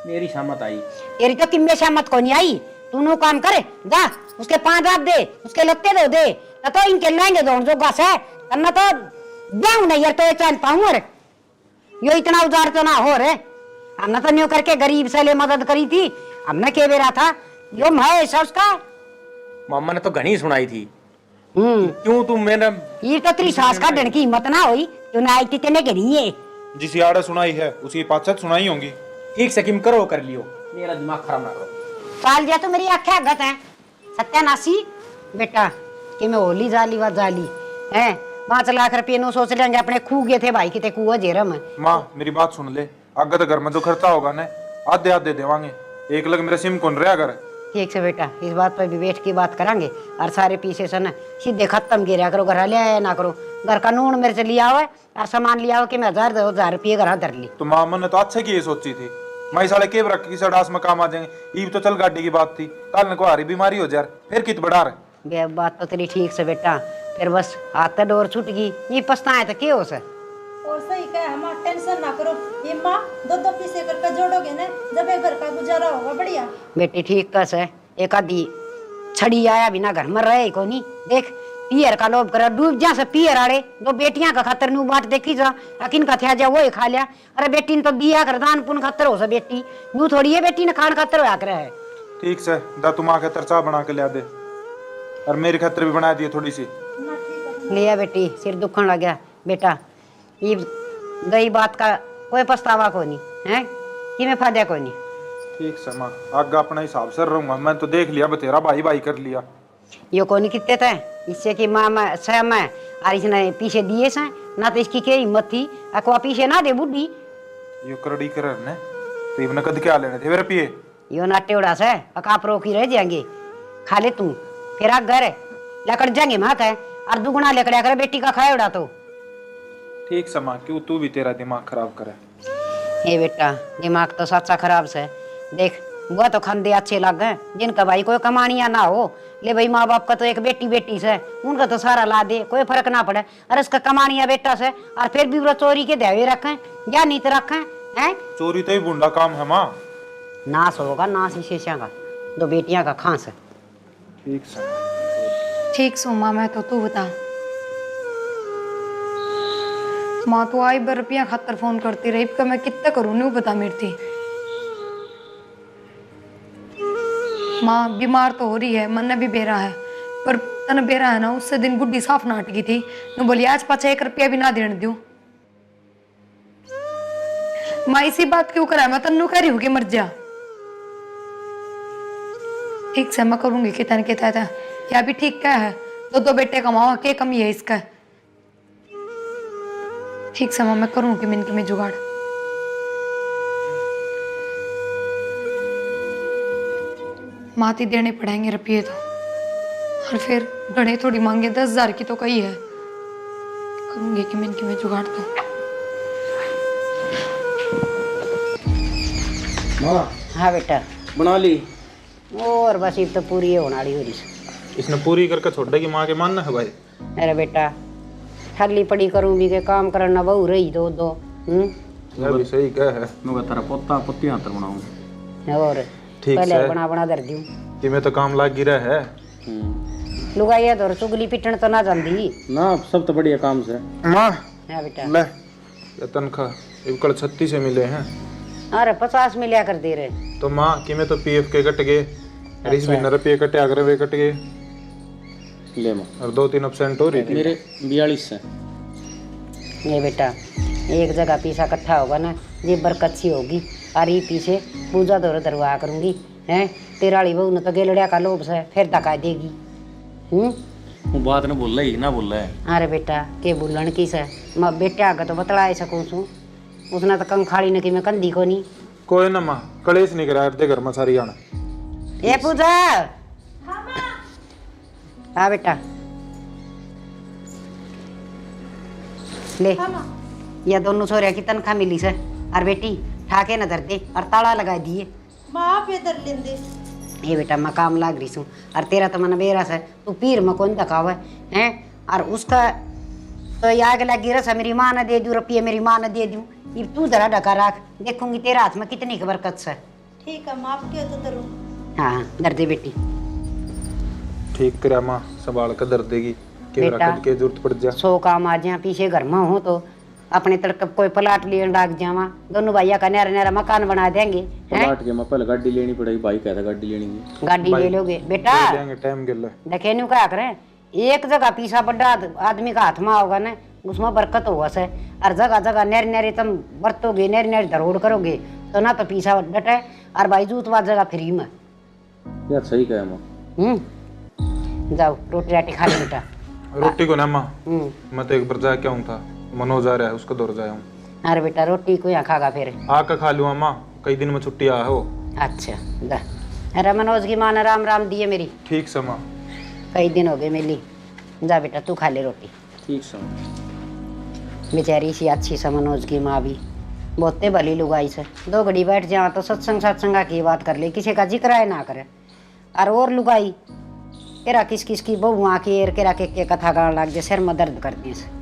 मेरी शामत आई। तेरी तो किम्मे शामत को नहीं आई तू नो काम करे जा उसके 5 दाब दे उसके लत्ते दो दे तो इनके लाएंगे दौड़ जो गास है करना तो जाऊं नहीं यार तो ये चांद पाऊं और यो इतना उदार तो ना हो रे हमने तो न्यू करके गरीब से ले मदद करी थी हमने के बेरा था यो महेश है उसका मामा ने तो घनी सुनाई थी। क्यों तुम मैंने ये तो तेरी सास का डर की हिम्मत ना हुई क्यों ना आई थी तेने के नहीं है जिस आड़े सुनाई है उसी पाछत सुनाई होंगी। ठीक से किम करो कर लियो, मेरा दिमाग खराब ना करो। साल जा तो मेरी आंखें आगत है सत्यानाशी बेटा कि मैं होली जाली व जाली है 5 लाख रुपये नो सोच लेंगे अपने खू गए थे भाई किते कुआ जेरम। माँ मेरी बात सुन ले आगे तो घर में जो खर्चा होगा ना आधे आधे देवांगे 1 लाख मेरे सिम कौन रहा घर। ठीक से बेटा इस बात पर भी बैठ की बात करांगे और सारे पीछे से ना सीधे खत्म गिरा करो घर ले आया ना करो घर का नून मेरे से लिया हुआ और सामान लिया हुआ कि मैं 1000 रुपये घर धर ली। तो माँ ने तो अच्छे की ये सोची थी माई साले के रख की सडास में काम आ जाएंगे ईब तो चल गाड़ी की बात थी काल को हारी बीमारी हो जा फिर कित बढ़ा रहे। बात तो तेरी ठीक से बेटा फिर बस हाथ डोर छूट गई ये पछताए तो क्या हो से और सही कहे हम टेंशन ना करो, ये माँ 2 पीसे करके जोड़ोगे ना जब एक घर का गुजारा होगा बढ़िया। बेटी ठीक कस है एक आधी छड़ी आया बिना घर में रहे को नहीं देख पियर का लोभ करा डूब जा से पियर आड़े 2 बेटियां का खतर नु बाट देखी जा अकिन का थया जा वो खा लिया अरे बेटी ने तो दिया कर दान पुन खतर हो से बेटी नु थोड़ी है बेटी ने खान खतर होया करे है। ठीक से दा तुम आके तरचा बना के लिया दे और मेरी खतर भी बना दिए थोड़ी सी लिया बेटी सिर दुखन लग गया बेटा ये गई बात का कोई पछतावा को नहीं है कि मैं फायदा को नहीं। ठीक से माँ आगे अपना हिसाब से रहूंगा मैं तो देख लिया बतेरा भाई भाई कर लिया यो को नहीं कितने थे इससे कि माँ मैं सह मैं और इसने पीछे दिए से ना तो इसकी क्या हिम्मत थी अकवा पीछे ना दे बुढ़ी यो करड़ी कर ने तो इबने कद क्या लेने थे मेरे पिए यो नाटे उड़ा से अकाप रोकी रह जाएंगे खा ले तू फिर आ घर लकड़ जाएंगे माँ का और दुगुना लकड़ा करे बेटी का खाए उड़ा तो। ठीक से माँ क्यों तू भी तेरा दिमाग खराब करे। हे बेटा दिमाग तो सच्चा खराब से देख वो तो खंदे अच्छे लग गए जिनका भाई कोई कमानिया ना हो ले भाई माँ बाप का तो एक बेटी से उनका तो सारा ला दे कोई फर्क ना पड़े अरे उसका कमानिया बेटा से और फिर भी वो चोरी के देवे रखे या नीत रखे हैं। चोरी तो ही बुंडा काम है माँ नाश होगा नाश ही शेषा का 2 बेटियां का खांस है। ठीक से ठीक सो माँ मैं तो तू बता माँ तो आई 2 रुपया खातर फोन करती रही मैं कितना करूँ नहीं बता मेरी थी माँ बीमार तो हो रही है, मन भी बेरा है, पर तन बेरा है ना, उससे दिन गुड्डी साफ नाटकी थी न, बोली आज पाछा 1 रुपया भी ना देने दूं। माँ इसी बात क्यों करा, मैं तन्नू कह रही हूँ कि मर जा। ठीक से मैं करूंगी कि तन कहता था या भी ठीक क्या है, 2 बेटे कमाओ, क्या कमी है इसका। ठीक से माँ मैं करूंगी मिनके में जुगाड़। माती देने पड़ेंगे रुपये तो, और फिर गणे थोड़ी मांगे 10,000 की तो कही है, करूंगी कि मिनके में जुगाड़ तो। माँ हाँ बेटा बना ली। और बस ये तो पूरी होने वाली हो रही। इसने पूरी करके छोड़ देगी माँ के मानना है भाई। अरे बेटा ठल्ली पड़ी करूंगी के काम करना बहु रही दो यह भी सही कह है। मैं तेरा पोता पोती हाथ बनाऊं। और ठीक पहले से बना बना दर दूं कि मैं तो काम लाग गिरा है। लुगाइया तो चुगली पिटन तो ना जानती ना, सब तो बढ़िया काम से। माँ हाँ बेटा। ले ये तनख्वाह इब कल 36 से मिले हैं। अरे 50 मिलिया कर दे रहे। तो माँ कि मैं तो PF के कट गए, इस महीने रुपये कटे, अगले वे कट गए, ले माँ, और 2-3 अपसेंट हो रही थी। मेरे 42 से। ये बेटा एक जगह पैसा इकट्ठा होगा ना, ये बरकत सी होगी। और ये पीछे पूजा दौर दरवा करूंगी हैं। तेराली बहू ने तो गेलड़िया का लोभ से फिर धक्का देगी। वो बात न बोल रही ना बोल रहा है। अरे बेटा के बुलन की से मैं बेटे आगे तो बतला सकूँ छू, उसने तो कंखाड़ी ने कि मैं कंधी को नहीं। कोई ना माँ, कलेश नहीं करा दे घर में सारी आना। ये पूजा हाँ बेटा ले ये दोनों छोरिया की तनख्वाह मिली से। और बेटी ठाके न धर दे और ताला लगा दिए। माँ पे दर लेंदे। ये बेटा मैं काम लाग रही हूँ, और तेरा तो मन बेरा से तू पीर में कौन दखावा है। और उसका तो आग लगी रस मेरी माँ ने दे दूँ रुपये, मेरी माँ ने दे दूँ। ये तू जरा ढका रख, देखूंगी तेरा हाथ में कितनी की बरकत से। ठीक है माँ, आपके तो दरो। हाँ दर दे बेटी। ठीक करा माँ, संभाल कर दर देगी के बेटा, रखने की जरूरत पड़ जा। 100 काम आ जा पीछे घर में हो तो अपने तड़क कोई प्लाट ले डाक जावा, दोनों भैया का न्यारा न्यारा मकान बना देंगे हैं। प्लाट के मैं पहले गाड़ी लेनी पड़ेगी, भाई कहता गाड़ी लेनी है। गाड़ी ले लोगे बेटा। ले लेंगे टाइम गिल्ला। देखे न्यू क्या करें, एक जगह पीछा बड़ा आदमी का हाथ में होगा ना, उसमें बरकत होगा से। और जगह जगह नेर नेरे तुम बरतोगे, नेर नेर धरोड़ करोगे तो ना तो पीछा डटे, और भाई जूतवा जगह फ्री में। यार सही कहा माँ। जाओ रोटी राटी खा ले बेटा। रोटी को ना माँ, मैं तो एक बार जा क्या हूँ था, मनोज आ रहा है उसको दौड़ जाया हूँ। अरे बेटा रोटी को यहाँ खागा फिर आकर खा लूँ माँ, कई दिन में छुट्टी आया हो। अच्छा जा। अरे मनोज की माँ ने राम राम दिए मेरी, ठीक से माँ। कई दिन हो गए मिली। जा बेटा तू खा ले रोटी। ठीक से। बेचारी सी अच्छी सा मनोज की माँ भी बहुते भली लुगाई से। 2 घड़ी बैठ जाओ तो सत्संग सत्संगा की बात कर ले, किसी का जिक्र है ना करे। और लुगाई केरा किस किस की बहू आके केरा के कथा गान लग जाए, सिर में दर्द करते से।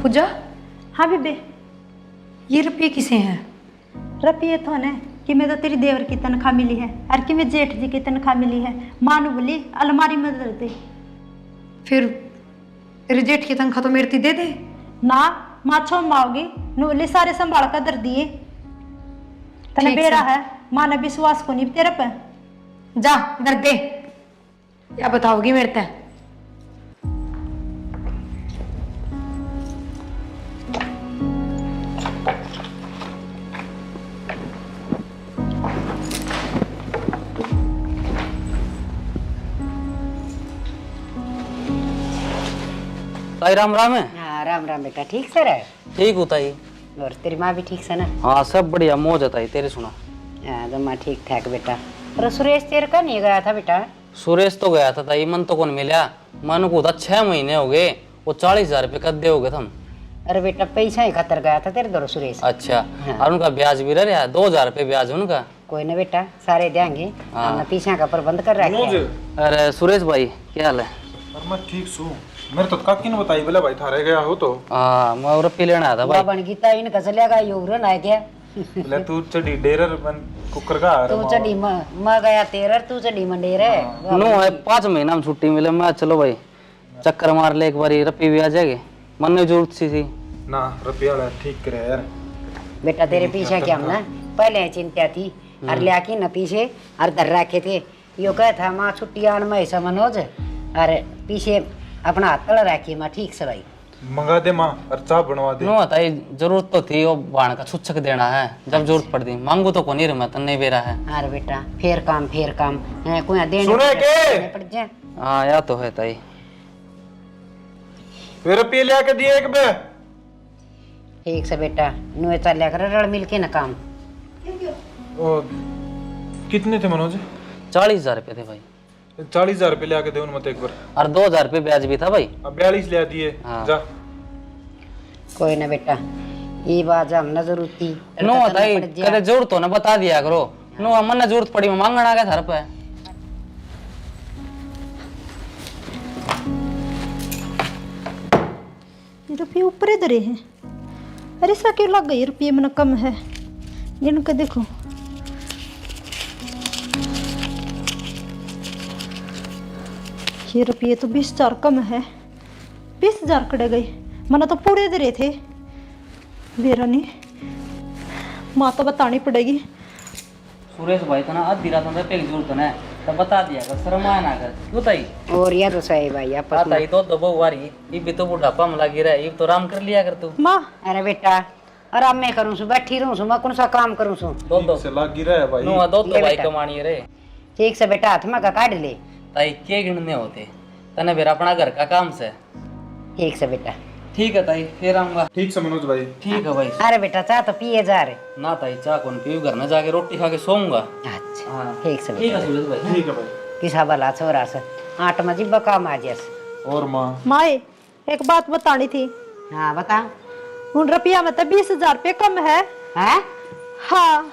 पूजा हाँ बेबे। ये रुपये किसे हैं? रुपये तो ने कि मैं तो तेरी देवर की तनख्वाह मिली है, और कि मैं जेठ जी की तनख्वाह मिली है। माँ ने बोली अलमारी में दर दे। फिर तेरे जेठ की तनख्वाह तो मेरे दे दे ना माँ छो माओगी ने बोली सारे संभाल कर दर दिए। तने ठीक बेरा से। है, माँ ने विश्वास को नहीं तेरे पे। जा दर दे, क्या बताओगी मेरे ते? ताई राम राम है। हाँ राम राम बेटा, ठीक से रहे? ठीक हो ताई। और तेरी माँ भी ठीक से ना? हाँ सब बढ़िया, मौज है ताई। तेरे सुना? हाँ तो माँ ठीक ठाक बेटा। और सुरेश तेरे का नहीं गया था बेटा? सुरेश तो गया था ताई, मन तो कौन मिला। मन को था 6 महीने हो गए, वो 40,000 रुपये कद्दे हो गए तुम। अरे बेटा पैसा ही खतर गया था तेरे दो सुरेश। अच्छा। और उनका ब्याज भी रहा 2,000 रुपये ब्याज उनका। कोई ना बेटा सारे देंगे, हमने पीछा का प्रबंध कर रखा है। अरे सुरेश भाई क्या हाल है? और मैं ठीक छू। मेरे तो काकी ने बताई बोला भाई थारे गया हो तो। हाँ मैं रुपये लेना आया था भाई। बन गीता इनका चलेगा योगरन है क्या? ले तू चढ़ी डेरर बन कुकर का आ तू रहा। चढ़ी मैं गया तेरर, तू चढ़ी मंडेर है। नो है 5 महीना में छुट्टी मिले। मैं चलो भाई चक्कर मार ले एक बार, रुपये भी आ जाएंगे। मन में जरूरत सी थी ना रुपया वाला ठीक करे यार। बेटा तेरे पीछे क्या हम ना पहले चिंता थी और ले आके न पीछे और धर रखे थे। यो कह था माँ छुट्टी आन में ऐसा मनोज और पीछे अपना हाथ तड़ रखी माँ ठीक से भाई। मंगा दे माँ और चाय बनवा दे। नो ताई जरूरत तो थी, वो बाण का छुच्छक देना है जब जरूरत पड़ती। मांगू तो कोनी रे मैं तन्ने बेरा है। अरे बेटा फेर काम कोई देने सुने के? पड़ जाए। हाँ या तो है ताई। फिर रुपये ले आके दिए एक बे। ठीक से बेटा नुए चल कर रल मिल के न काम। ओ, कितने थे मनोज? 40,000 रुपये थे भाई। 40,000 रुपये ले आके दे उन मत एक बार। और 2,000 रुपये ब्याज भी था भाई। अब 42 ले दिए। हाँ। जा कोई ना बेटा ये बात हमने जरूरत थी। नो ताई कदे जरूरत हो ना बता दिया करो। नो मन जरूरत पड़ी मैं मांगना आ गया था रुपये। ये रुपये ऊपर धरे हैं। अरे इसका क्यों लग गई? रुपये मन कम है जिनका देखो। ये रुपये तो 20,000 कम है। 20,000 कड़े गए। मैंने तो पूरे धरे थे। मेरा नहीं माँ तो बतानी पड़ेगी। सुरेश भाई तो ना आधी रात में रुपये की जरूरत है तो बता दिया कर, शर्म आया ना कर। क्यों ताई? और यह तो सही भाई आपस हाँ में। ताई तो बहु वारी ये भी तो बुढ़ापा में लगी रहा, ये तो आराम कर लिया कर तू। माँ अरे बेटा आराम में करूँ सु बैठी रहूँ सु मैं कौन सा काम करूँ सु। दो से लाग गिरा है भाई। नो दो ले भाई बेटा। कमानी रे। ठीक से बेटा हाथ में का काट ले। ताई के गिनने होते तने मेरा अपना घर का काम से। ठीक से बेटा। ठीक है ताई फिर आऊंगा। ठीक से मनोज भाई। ठीक है भाई। अरे बेटा चाह तो पिए जा रहे। ना ताई चाह कौन पीऊ, घर में जाके रोटी खा के सोऊंगा। अच्छा हाँ ठीक से ठीक बेटा। है सुरेश भाई। ठीक है भाई। किसा भला छोरा से आठ में जिब्बा काम आ जैस। और माँ माए एक बात बतानी थी। हाँ बता। उन रुपया में तो 20,000 रुपये कम है। हैं हाँ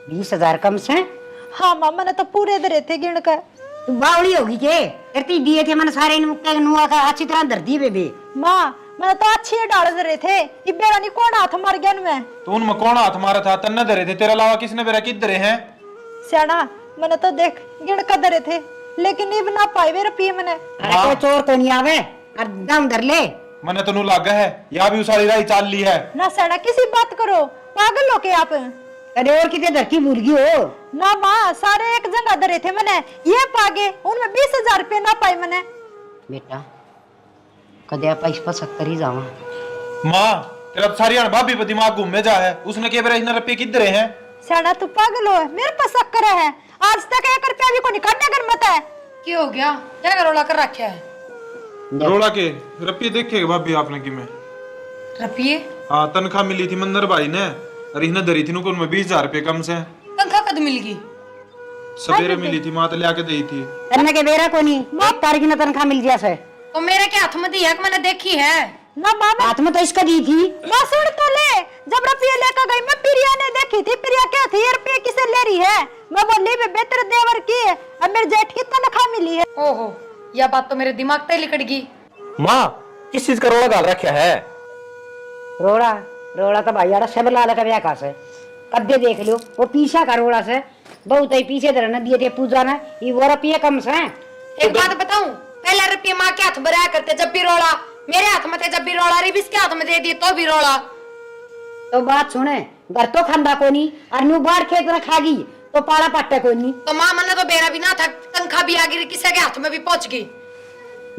20,000 कम से? हाँ माँ मैंने तो पूरे धरे थे गिन कर। तू बावली होगी के? इतनी दिए थे मैंने सारे मुक्के नुआ का अच्छी तरह धर दिए बेबे। माँ मैंने तो अच्छे डाल धरे थे। ये बेरा नहीं कौन हाथ मार गया मैं। तो उनमें कौन हाथ मारा था? तन्ने धरे थे तेरे अलावा किसने मेरा किध धरे हैं? सियाना मैंने तो देख गिन कर धरे थे लेकिन ये ना पाए वे रुपये मैंने। अरे कोई चोर तो नहीं आवे और दम धर ले। मैंने तनु लागा है या भी उसारी राही चाल ली है। ना सियाना किसी बात करो, पागल हो के आप। अरे और कितने धर की भूल गई हो? ना माँ सारे एक जगह धरे थे मैंने, ये पागे उनमें 20,000 रुपये ना पाए मैंने। बेटा कदे आप 75 ही जावा। माँ तेरा तो सारी भाभी पे दिमाग घूमे जा है। उसने के बेरा इतने रुपये किध रहे हैं? सियाना तू पागल हो, मेरे पास शक्कर है। आज तक 1 रुपया भी को निकालने कर मत है। क्या हो गया? क्या करोला कर रखा है? रोड़ा के रुपये देखे भाभी आपने कि में? रुपये हाँ तनख्वाह मिली थी मंदर भाई ने और इन्हें धरी थी उनमें 20,000 रुपये कम से। तनख्वाह कद मिल गई? सवेरे मिली थी माँ तो ले आके दी थी। करने के बेरा को नहीं 1 तारीख ने तनख्वाह मिल गया से। तो मेरे के हाथ में दी है कि मैंने देखी है। ना माँ हाथ में तो इसका दी थी। माँ सुन तो ले, जब रुपये लेकर गई मैं प्रिया ने देखी थी। प्रिया क्या थी? ये रुपये किसे ले रही है? मैं बोली बेहतर देवर की है और मेरे जेठ की तनख्वाह मिली है। ओहो यह बात तो मेरे दिमाग पे लिकट गई। माँ किस चीज का रोड़ा डाल रखा है? रोड़ा रोड़ा तो भाई सब लाल का ब्याह का से कद्दे देख लो वो पीछा का रोड़ा से बहुत ही पीछे तरह न दिए थे पूजा ने। ये वो रुपये कम से। एक बात बताऊं, पहले रुपये माँ के हाथ में रहा करते जब भी रोड़ा, मेरे हाथ में थे जब भी रोड़ा, रिबिस के हाथ में दे दिए तो भी रोड़ा। तो बात सुने घर तो खंदा को नहीं और नू बाढ़ खेत में खा गई तो पाड़ा पट्टे को नहीं। तो माँ मन तो बेरा भी ना था, तनख्वाह भी आ गई, किसी के हाथ में भी पहुंच गई।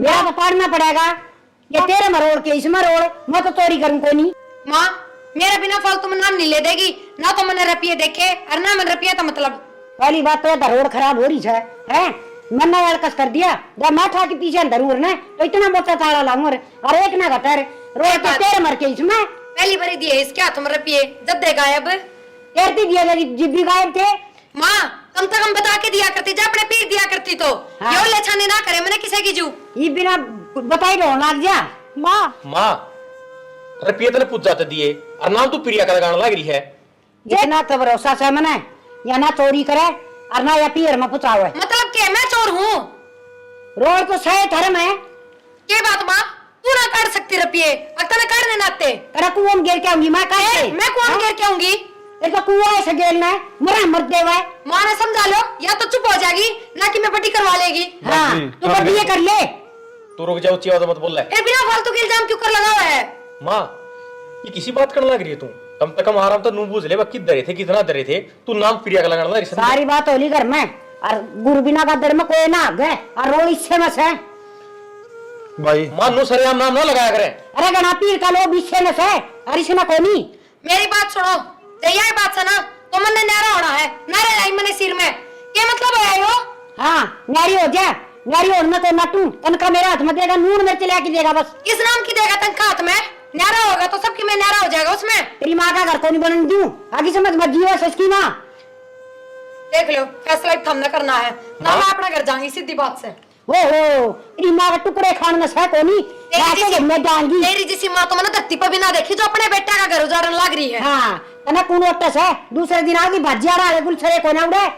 मेरा तो पढ़ना पड़ेगा। ये तेरे मरोड़ के इसमें रोड़ मैं तो चोरी करूं को नहीं। माँ मेरा बिना फालतू में नाम नहीं ले देगी ना, तो मैंने रुपये देखे और ना मैंने रुपया तो मतलब। पहली बात तो रोड खराब हो रही है मैंने अड़कस कर दिया जब मैं था कि पीछे अंदर उड़ ने तो इतना मोटा ताला लाऊं और एक ना घटर रोड के तेरे मर के इसमें पहली बारी दिए इसके हाथ में रुपये, जब दे गायब। तेरती दिया मेरी जिब्बी गायब थे। माँ कम से कम बता के दिया करती, जब अपने पीर दिया करती तो हाँ। यो लेछाने ना करे मैंने किसी की जू। ये बिना बताई रो लाग जा। माँ माँ रुपये तने पूछ जाते दिए और नाम तू प्रिया का लगाने लग रही है। इतना तो भरोसा से मैंने या ना चोरी करे और ना या पीर में पुचावे। मतलब क्या मैं चोर हूँ? रोड को सही धर्म है। ये बात माँ तू ना काट सकती रुपये, अगर काटने नाते तेरा कुआं में गिर के आऊंगी मैं कैसे? मैं कौन गिर के आऊंगी? तेरे को कुआं ऐसे गिरना है मरा मर देवा। माँ ने समझा लो या तो चुप हो जाएगी ना कि मैं बटी करवा लेगी। हाँ तू बस ये कर ले। तू रुक जा, ऊंची आवाज मत बोल रहा है। फिर बिना फालतू के इल्जाम क्यों कर लगा हुआ है? माँ ये किसी बात करने लग रही है तू? कम से कम आराम तो नू बूझ ले कि डरे थे कितना डरे थे तू नाम प्रिया का लगाना रिश्ते सारी बात होली घर में और गुरु बिना का दर में कोई ना गए और रो इससे में से भाई मान नो सरेआम नाम ना लगाया करे। अरे गणा पीर का लोग इससे में से और इसमें कोई नहीं। मेरी बात सुनो, यही बात सुना तो मन ने न्यारा होना है, नारे लाई मैंने सिर में, क्या मतलब है यो? हाँ न्यारी हो जा, न्यारी होने तो नटू तनका मेरे हाथ में देगा, नून मिर्च लेके देगा बस। किस नाम की देगा तनखा हाथ में? न्यारा होगा तो सबकी में न्यारा हो जाएगा उसमें। तेरी माँ का घर तो नहीं बनने दूं, आगे समझ मत जीवा सच माँ। देख लो फैसला हमने करना है ना, मैं अपना घर जाऊंगी सीधी बात से। ओहो तेरी माँ का टुकड़े खान में से कोनी मैं जाऊंगी। तेरी जैसी माँ तो मैंने धरती पर भी ना देखी जो अपने बेटे का घर उजाड़ने लग रही है। हाँ तना कौन ओटस है, दूसरे दिन आगे भजिया रहा है गुलछरे को ना उड़े।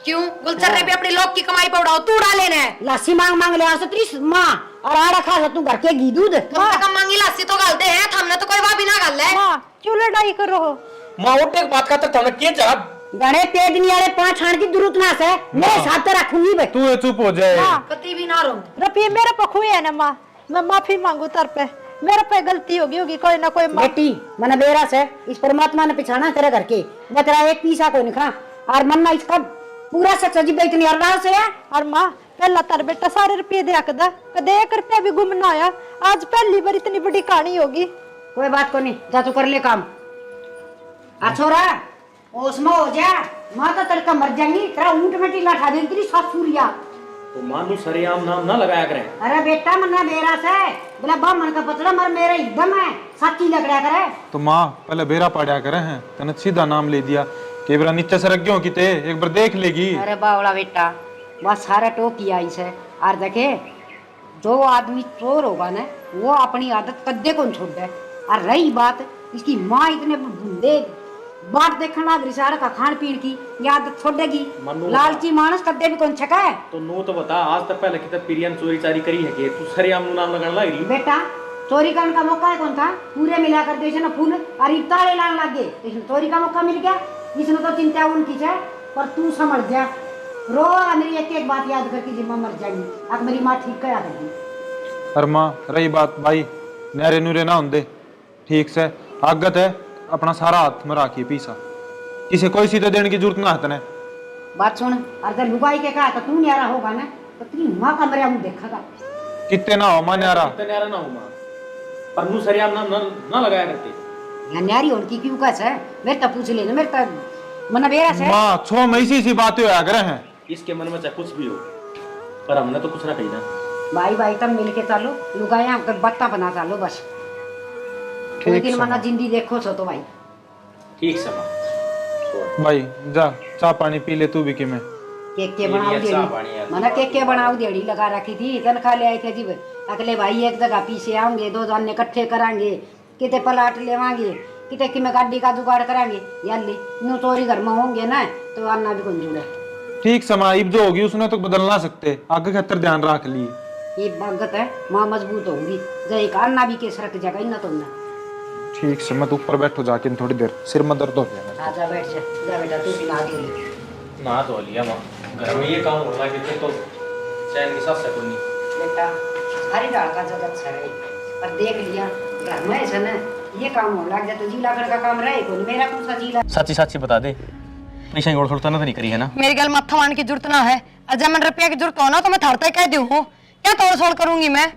क्यों गुलचर ने भी अपनी लोग की कमाई पर उड़ाओ, तू उड़ा लेना है। लस्सी मांग मांग ले आसे त्रिस माँ और आड़ा खा तू घर के घी दूध। कम से कम मांगी लस्सी तो गालते हैं, हमने तो कोई वाह भी ना गाल है। माँ क्यों लड़ाई करो हो? माँ उठ एक बात का तक थाने के जवाब गणे पेट नहीं आले पांच छान की जरूरत ना से, मेरे साथ रखूंगी बे। तू चुप हो जाए। कति भी ना रो। रुपये मेरे पे खुए है ना माँ, मैं माफी मांगू तर पे, मेरे पे गलती होगी कोई ना कोई। बेटी मना बेरा से इस परमात्मा ने पिछाना तेरे घर के बतरा एक पीसा को निखा और मन्ना इसका पूरा सच अजीब इतनी अरदास से है। और माँ पहला तार बेटा सारे रुपये दे कदा कदे 1 रुपया भी गुम ना आया, आज पहली बार इतनी बड़ी कहानी होगी। कोई बात को नहीं, जा तू कर ले काम। छोरा उसमें हो जा, माँ तो तड़का मर जाएंगी, तेरा ऊँट में टीला ठा देगी तेरी सासुरिया। तो मान लो सरेआम नाम ना लगाया करे। अरे बेटा मन्ना बेरा से बोला बा मन का पतला मर मेरा एकदम है सच्ची लग रहा करे। तो माँ पहले बेरा पड़ा करे हैं, तने सीधा नाम ले दिया कि बेरा नीचे सरक गयो कि ते एक बार देख लेगी। अरे बावड़ा बेटा बस सारा टोकी आई से और देखे जो आदमी चोर होगा ना वो अपनी आदत कद्दे को छोड़ दे। और रही बात इसकी माँ इतने दे बाट देखना लग रही सारा का खान पीन की ये आदत छोड़ेगी। लालची मानस कद्दे भी कौन छका है। तो नो तो बता आज तक पहले कितना पिरियन चोरी चारी करी है कि तू सरेआम नाम लगाना लग रही। बेटा चोरी करने का मौका है कौन था, पूरे मिला कर दे ना फूल और इफ्तार लाने लग गए, इसमें चोरी का मौका मिल गया। इसमें तो चिंता उनकी है, पर तू समझ जा रो मेरी एक बात याद करके जिम्मा मर जाएगी। अब मेरी माँ ठीक करा देगी। अरे माँ रही बात भाई नहरे नूरे ना होंदे ठीक से आगत है अपना सारा हाथ में राखिए पीसा, किसी कोई सीधे देने की जरूरत ना है तने। बात सुन और जब लुगाई के कहा तो तू न्यारा होगा ना तो तेरी माँ का मेरा मुंह देखेगा। कितने ना हो माँ न्यारा, कितने न्यारा ना हो माँ, पर नू सरेआम नाम ना लगाया करते। यहाँ न्यारी होने की क्यों कैसे है, मेरे तो पूछ लेना, मेरे तो मना बेरा से। माँ 6 महीने सी बातें होया करे हैं। इसके मन में चाहे कुछ भी हो पर हमने तो कुछ ना कही ना। भाई भाई तब मिल के चलो लुगाया बत्ता बना चालो बस। लेकिन मना जिंदगी देखो सो तो भाई ठीक समा भाई जा चाय पानी पी ले तू भी कि मैं केक बनाऊ देड़ी मना केक बनाऊ देड़ी लगा रखी थी तनखा ले आए थे जी अगले भाई एक जगह पीछे आऊंगे 2 जन इकट्ठे करांगे किते पलाट लेवांगे किते कि मैं गाड़ी का जुगाड़ करांगे यार ले नो चोरी घर में होंगे ना तो आना भी कौन जुड़े। ठीक समा इब जो होगी उसने तो बदल ना सकते, आगे खतर ध्यान रख लिए। ये बागत है माँ मजबूत होंगी जय एक अन्ना भी के सरक जगह ना तुम ना। ठीक से मैं तो ऊपर बैठो जाके थोड़ी देर, सिर में दर्द हो गया। आजा बैठ जा बेटा तू भी ना दे ना तो लिया माँ घर में ये काम हो रहा है तो चैन की सांस से नहीं बेटा हरी डाल का जगत है पर देख लिया घर में ऐसा ना ये काम हो लग जाए तो जिला घर का काम रहे कौन मेरा कौन सा जिला। सच्ची सच्ची बता दे पैसा गोड़ छोड़ता ना तो नहीं करी है ना। मेरी गल मत्था मारने की जरूरत ना है, अजय मन रुपया की जरूरत हो ना तो मैं थरता कह दूं हूँ, क्या तोड़ छोड़ करूंगी मैं।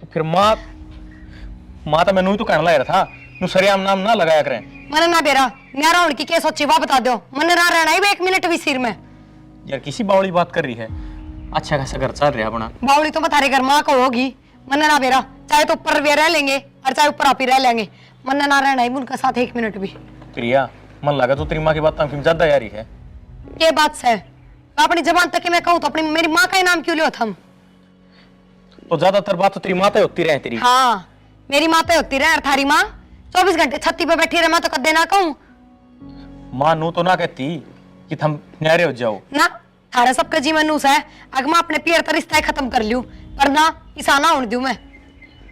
तो फिर माँ तो मैं नू तो कहने लगा था नू सरेआम नाम ना लगाया करें। मैंने ना बेरा न्यारा होने की क्या सोची वाह बता दो, मैंने ना रहना ही 1 मिनट भी सिर में। यार किसी बावली बात कर रही है, अच्छा खासा घर चल रहा अपना। बावली तो बता रहे घर माँ को होगी, मैंने ना बेरा चाहे तो ऊपर भी रह लेंगे और चाहे ऊपर आप ही रह लेंगे, मैंने ना रहना ही उनके साथ 1 मिनट भी। प्रिया मन लगा तो तेरी माँ की बात तो ज्यादा यारी है। ये बात है अपनी जबान तक मैं कहूँ तो अपनी मेरी माँ का ही नाम क्यों लियो थम। तो ज्यादातर बात तो तेरी माँ होती रहे तेरी। हाँ मेरी माँ तो होती रहे, थारी माँ 24 घंटे छत्ती पे बैठी रहे, मैं तो कदे ना कहूँ। माँ नू तो ना कहती कि तुम न्यारे हो जाओ ना थारा सबका जीवन नूस है, अगर मैं अपने पियर का रिश्ता खत्म कर लूं पर ना किसाना होने दूं मैं।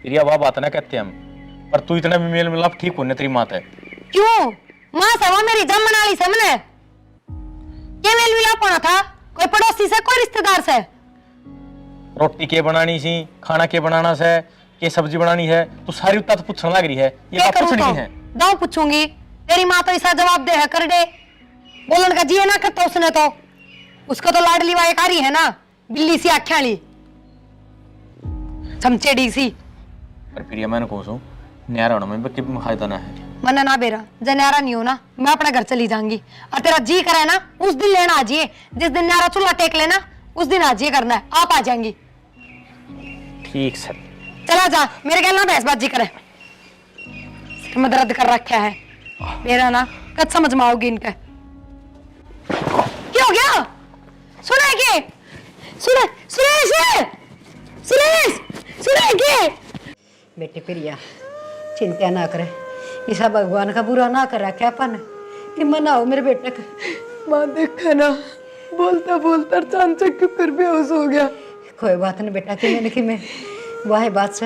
प्रिया वाह बात ना कहते हम, पर तू इतना भी मेल मिलाप ठीक होने तेरी माँ है। क्यों माँ सवा मेरी जम बना ली समझे, क्या मेल मिलाप होना था, कोई पड़ोसी से कोई रिश्तेदार से। रोटी के बनानी सी, खाना के बनाना से, के सब्जी बनानी है, तो सारी उत्ता तो पूछने लग रही है। ये बात पूछनी है। दाऊ पूछूंगी तेरी माँ तो ऐसा जवाब दे है कर दे, बोलन का जिए ना करता उसने तो, उसको तो लाडली वायकारी है ना, बिल्ली सी आख्या ली, चमचेड़ी सी। पर प्रिया मैंने कौन सू न्यारा होना मैं कि फायदा ना है। मना ना बेरा, जन्यारा नहीं हो ना, मैं अपने घर चली जाऊंगी। और तेरा जी करे ना उस दिन लेना आ जाइए, जिस दिन न्यारा चूल्हा टेक लेना उस दिन आ जाइए करना है, आप आ जाएंगी। ठीक सर। चला जा, मेरे कहना ना बहसबाजी करे, सिर में दर्द कर रखा है मेरा ना, कद समझ में आओगी इनका। क्या हो गया? सुना है के? सुना सुना सुरेश सुना है के? बेटे प्रिया चिंता ना करे, ऐसा भगवान का बुरा ना कर रखा अपन कि मनाओ मेरे बेटे का। माँ देखा ना, बोलता बोलता चांचक के फिर बेहोश हो गया। कोई बात नहीं बेटा, कि मैं वाह बात से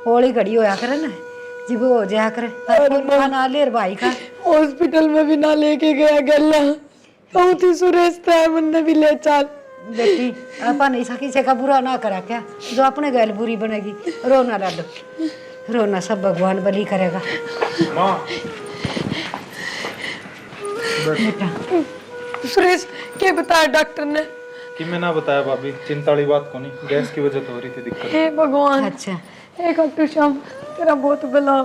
होली घड़ी होया करे ना, जब वो हो जाया करे ना ले भाई का। हॉस्पिटल में भी ना लेके गया गल्ला, कहूँ थी सुरेश था मन भी ले चल। बेटी अपन ऐसा किसी का बुरा ना करा क्या, जो अपने गैल बुरी बनेगी। रोना लाडो, रोना सब भगवान बली करेगा। माँ बेटा सुरेश क्या बताया डॉक्टर ने? कि मैं ना बताया भाभी, चिंता वाली बात को नहीं, गैस की वजह तो हो रही थी दिक्कत। हे भगवान, अच्छा हे कट्टू श्याम, तेरा बहुत भला।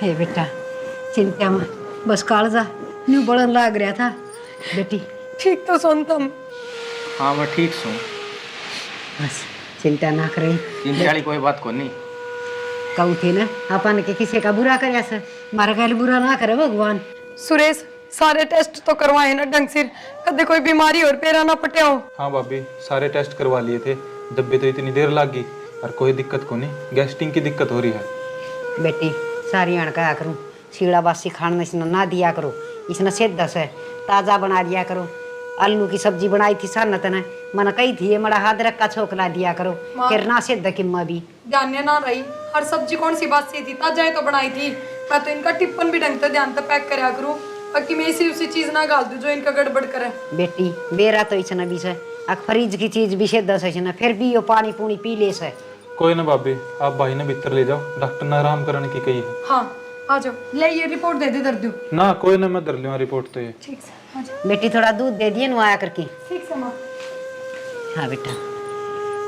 हे बेटा चिंता में बस कालजा न्यू बढ़न लाग रहा था बेटी। ठीक तो सुन तुम। हाँ मैं ठीक हूँ, बस चिंता ना करे, चिंता वाली कोई बात को नहीं। कहूँ थी ना अपन के किसी का बुरा करे सर, मारा गैल बुरा ना करे भगवान। सुरेश सारे टेस्ट तो करवाए ना ढंग से, कदे कोई बीमारी और पेरा ना पटे हो। हाँ भाभी सारे टेस्ट करवा लिए थे, दब्बे तो इतनी देर लग गई, और कोई दिक्कत को नहीं, गैस्ट्रिक की दिक्कत हो रही है। बेटी सारी अण कहा करूँ, सीड़ा बासी खाने इसने ना दिया करो, इसने सेध से ताज़ा बना दिया करो। आलू की सब्जी बनाई थी सन्नत ने, मन कही थी ये मड़ा हाथ रखा छोकला दिया करो, फिर ना सेध किम्मा भी ध्यान ना रही, हर सब्जी कौन सी बात सी थी, ताजा तो बनाई थी। मैं तो इनका टिप्पन भी ढंग से ध्यान से पैक करा करूँ, ताकि मैं इसी उसी चीज ना गाल दूं जो इनका गड़बड़ करे। बेटी बेरा तो इसने भी से फ्रिज की चीज भी सेध से फिर भी यो पानी पूनी पी ले से। कोई ना भाभी, आप भाई ने भीतर ले जाओ, डॉक्टर ने आराम करने की कही है। हाँ आ जाओ, ले ये रिपोर्ट दे दे दर्द। ना कोई ना, मैं दर लूँ रिपोर्ट तो ये। ठीक से आ जाओ। बेटी थोड़ा दूध दे दिए नुआया करके। ठीक से माँ। हाँ बेटा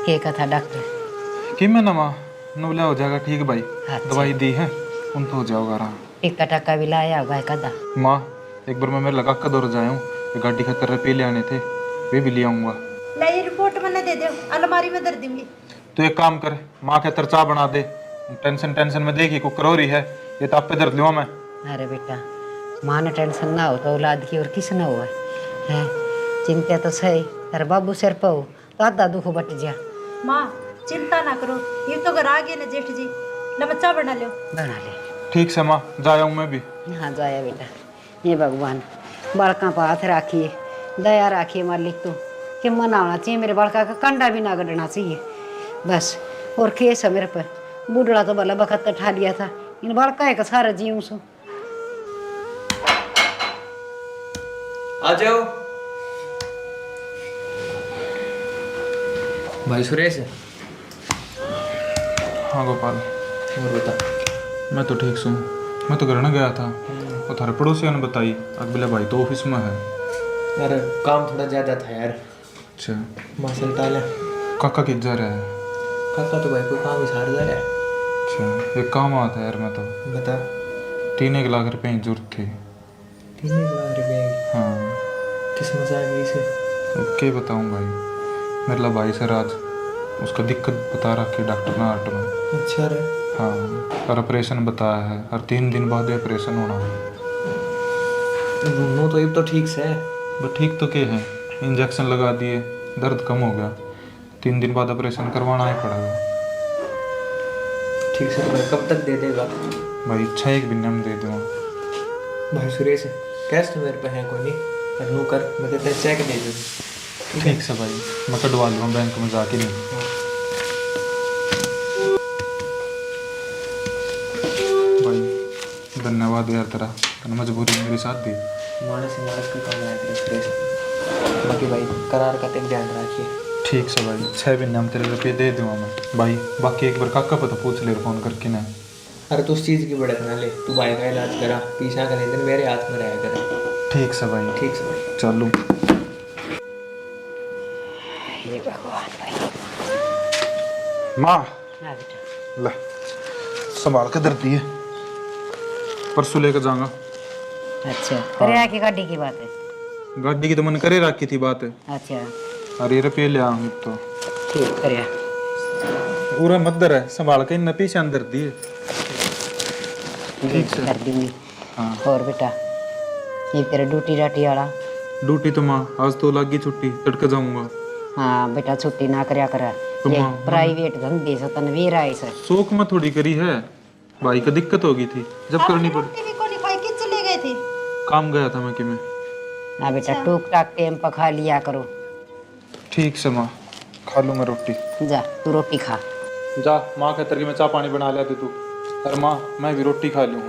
क्या कहा डॉक्टर? कि मैं ना माँ नवला हो जाएगा ठीक भाई, अच्छा। दवाई दी है उन तो हो जाओगा आराम। टिक्का टक्का भी लाया होगा कदा? माँ एक बार मैं मेरे लगा कदौर जाया हूँ, गाड़ी खतर रुपये ले आने थे, वे भी ले आऊँगा। ले ये रिपोर्ट मैंने दे दो, अलमारी में धर दूंगी। तो एक काम कर, माँ के चाह बना दे, टेंशन में देखी कुकर हो रही है, ये तो आप पे दर्द लूँ मैं। अरे बेटा माँ ने टेंशन ना हो तो औलाद की और किस न हुआ है, चिंता तो सही, अरे बाबू सिर पर हो तो आधा दुख बट जा। माँ चिंता ना करो, ये तो घर आ गए ना जेठ जी, लमचा बना लो। बना ले। ठीक से माँ, जाया हूँ मैं भी। हाँ जाया बेटा, ये भगवान बड़का पर हाथ राखिए, दया राखिए मालिक तू, कि मना होना चाहिए मेरे बड़का का कंडा भी ना गड़ना चाहिए बस। और केस है मेरे पर, बूढ़ड़ा तो भला बखत ठा लिया था, इन बड़का है का सारा जीव सो। आ जाओ भाई सुरेश। हाँ गोपाल, और बता। मैं तो ठीक हूँ, मैं तो घर न गया था, और थारे पड़ोसियों ने बताई अगले भाई तो ऑफिस में है। यार काम थोड़ा ज़्यादा था यार। अच्छा मसल टाले। काका किधर जा रहा है? काका तो भाई कोई काम ही सार जा रहा है। अच्छा एक काम आता है यार, मैं तो बता। 3 लाख रुपए की जरूरत थी। 3 लाख रुपए की? हाँ किस मजा आ गई इसे? क्या बताऊँ भाई, मेरा भाई सर आज उसका दिक्कत बता रखी डॉक्टर ने हार्ट में। अच्छा रे। हाँ और ऑपरेशन बताया है, और 3 दिन बाद ऑपरेशन होना है। नो तो ये तो ठीक से है। बट ठीक तो क्या है, इंजेक्शन लगा दिए, दर्द कम हो गया, 3 दिन बाद ऑपरेशन करवाना ही पड़ेगा। ठीक से तो भाई कब तक दे देगा? भाई 6 महीने में दे दूँगा। भाई सुरेश कैश तो मेरे पे है कोई नहीं, पर नो कर, मैं तेरे चेक दे दूँ। ठीक से भाई, मैं कटवा लूँगा बैंक में जाके। नहीं भाई धन्यवाद यार तेरा, तूने मजबूरी में मेरी साथ दी। मानस से मानस का काम आया तेरे सुरेश। बाकी भाई करार का तेरे ध्यान रखिए। ठीक से भाई, 6 महीने में तेरे रुपये दे दूँगा मैं भाई। बाकी एक बार काका पता पूछ ले फ़ोन करके ना। अरे तू उस चीज़ की भड़क ना ले, तू भाई का इलाज करा, पीछा का नहीं दिन मेरे हाथ में रहा करे। ठीक से भाई, ठीक से भाई। चलू। हे भगवान भाई। माँ हाँ बेटा। ले संभाल के धरती है, परसों लेकर जाऊंगा। अच्छा करे की गाड़ी की बात है। गाड़ी की तो मन करे रखी थी बात है। अच्छा अरे रुपये ले आऊंगी तो ठीक करे। पूरा मदर है, संभाल के इन पीछे अंदर दिए। ठीक से कर दूंगी। हाँ। और बेटा ये तेरा ड्यूटी राटी वाला। ड्यूटी तो माँ आज तो लगी छुट्टी, तड़के जाऊंगा। हाँ बेटा छुट्टी ना करया कर, तो ये माँ- प्राइवेट धंधे से तनवीर आए से। शौक में थोड़ी करी है, भाई को दिक्कत होगी थी जब करनी पड़ी। रोटी भी कोनी खाई के चले गए थे। काम गया था मैं कि मैं। ना बेटा टूक टाक टेम पर खा लिया करो। ठीक से माँ, खा लूँ मैं रोटी। जा तू रोटी खा। जा माँ कहते कि मैं चाय पानी बना लिया तू। अरे माँ मैं भी रोटी खा लूँ।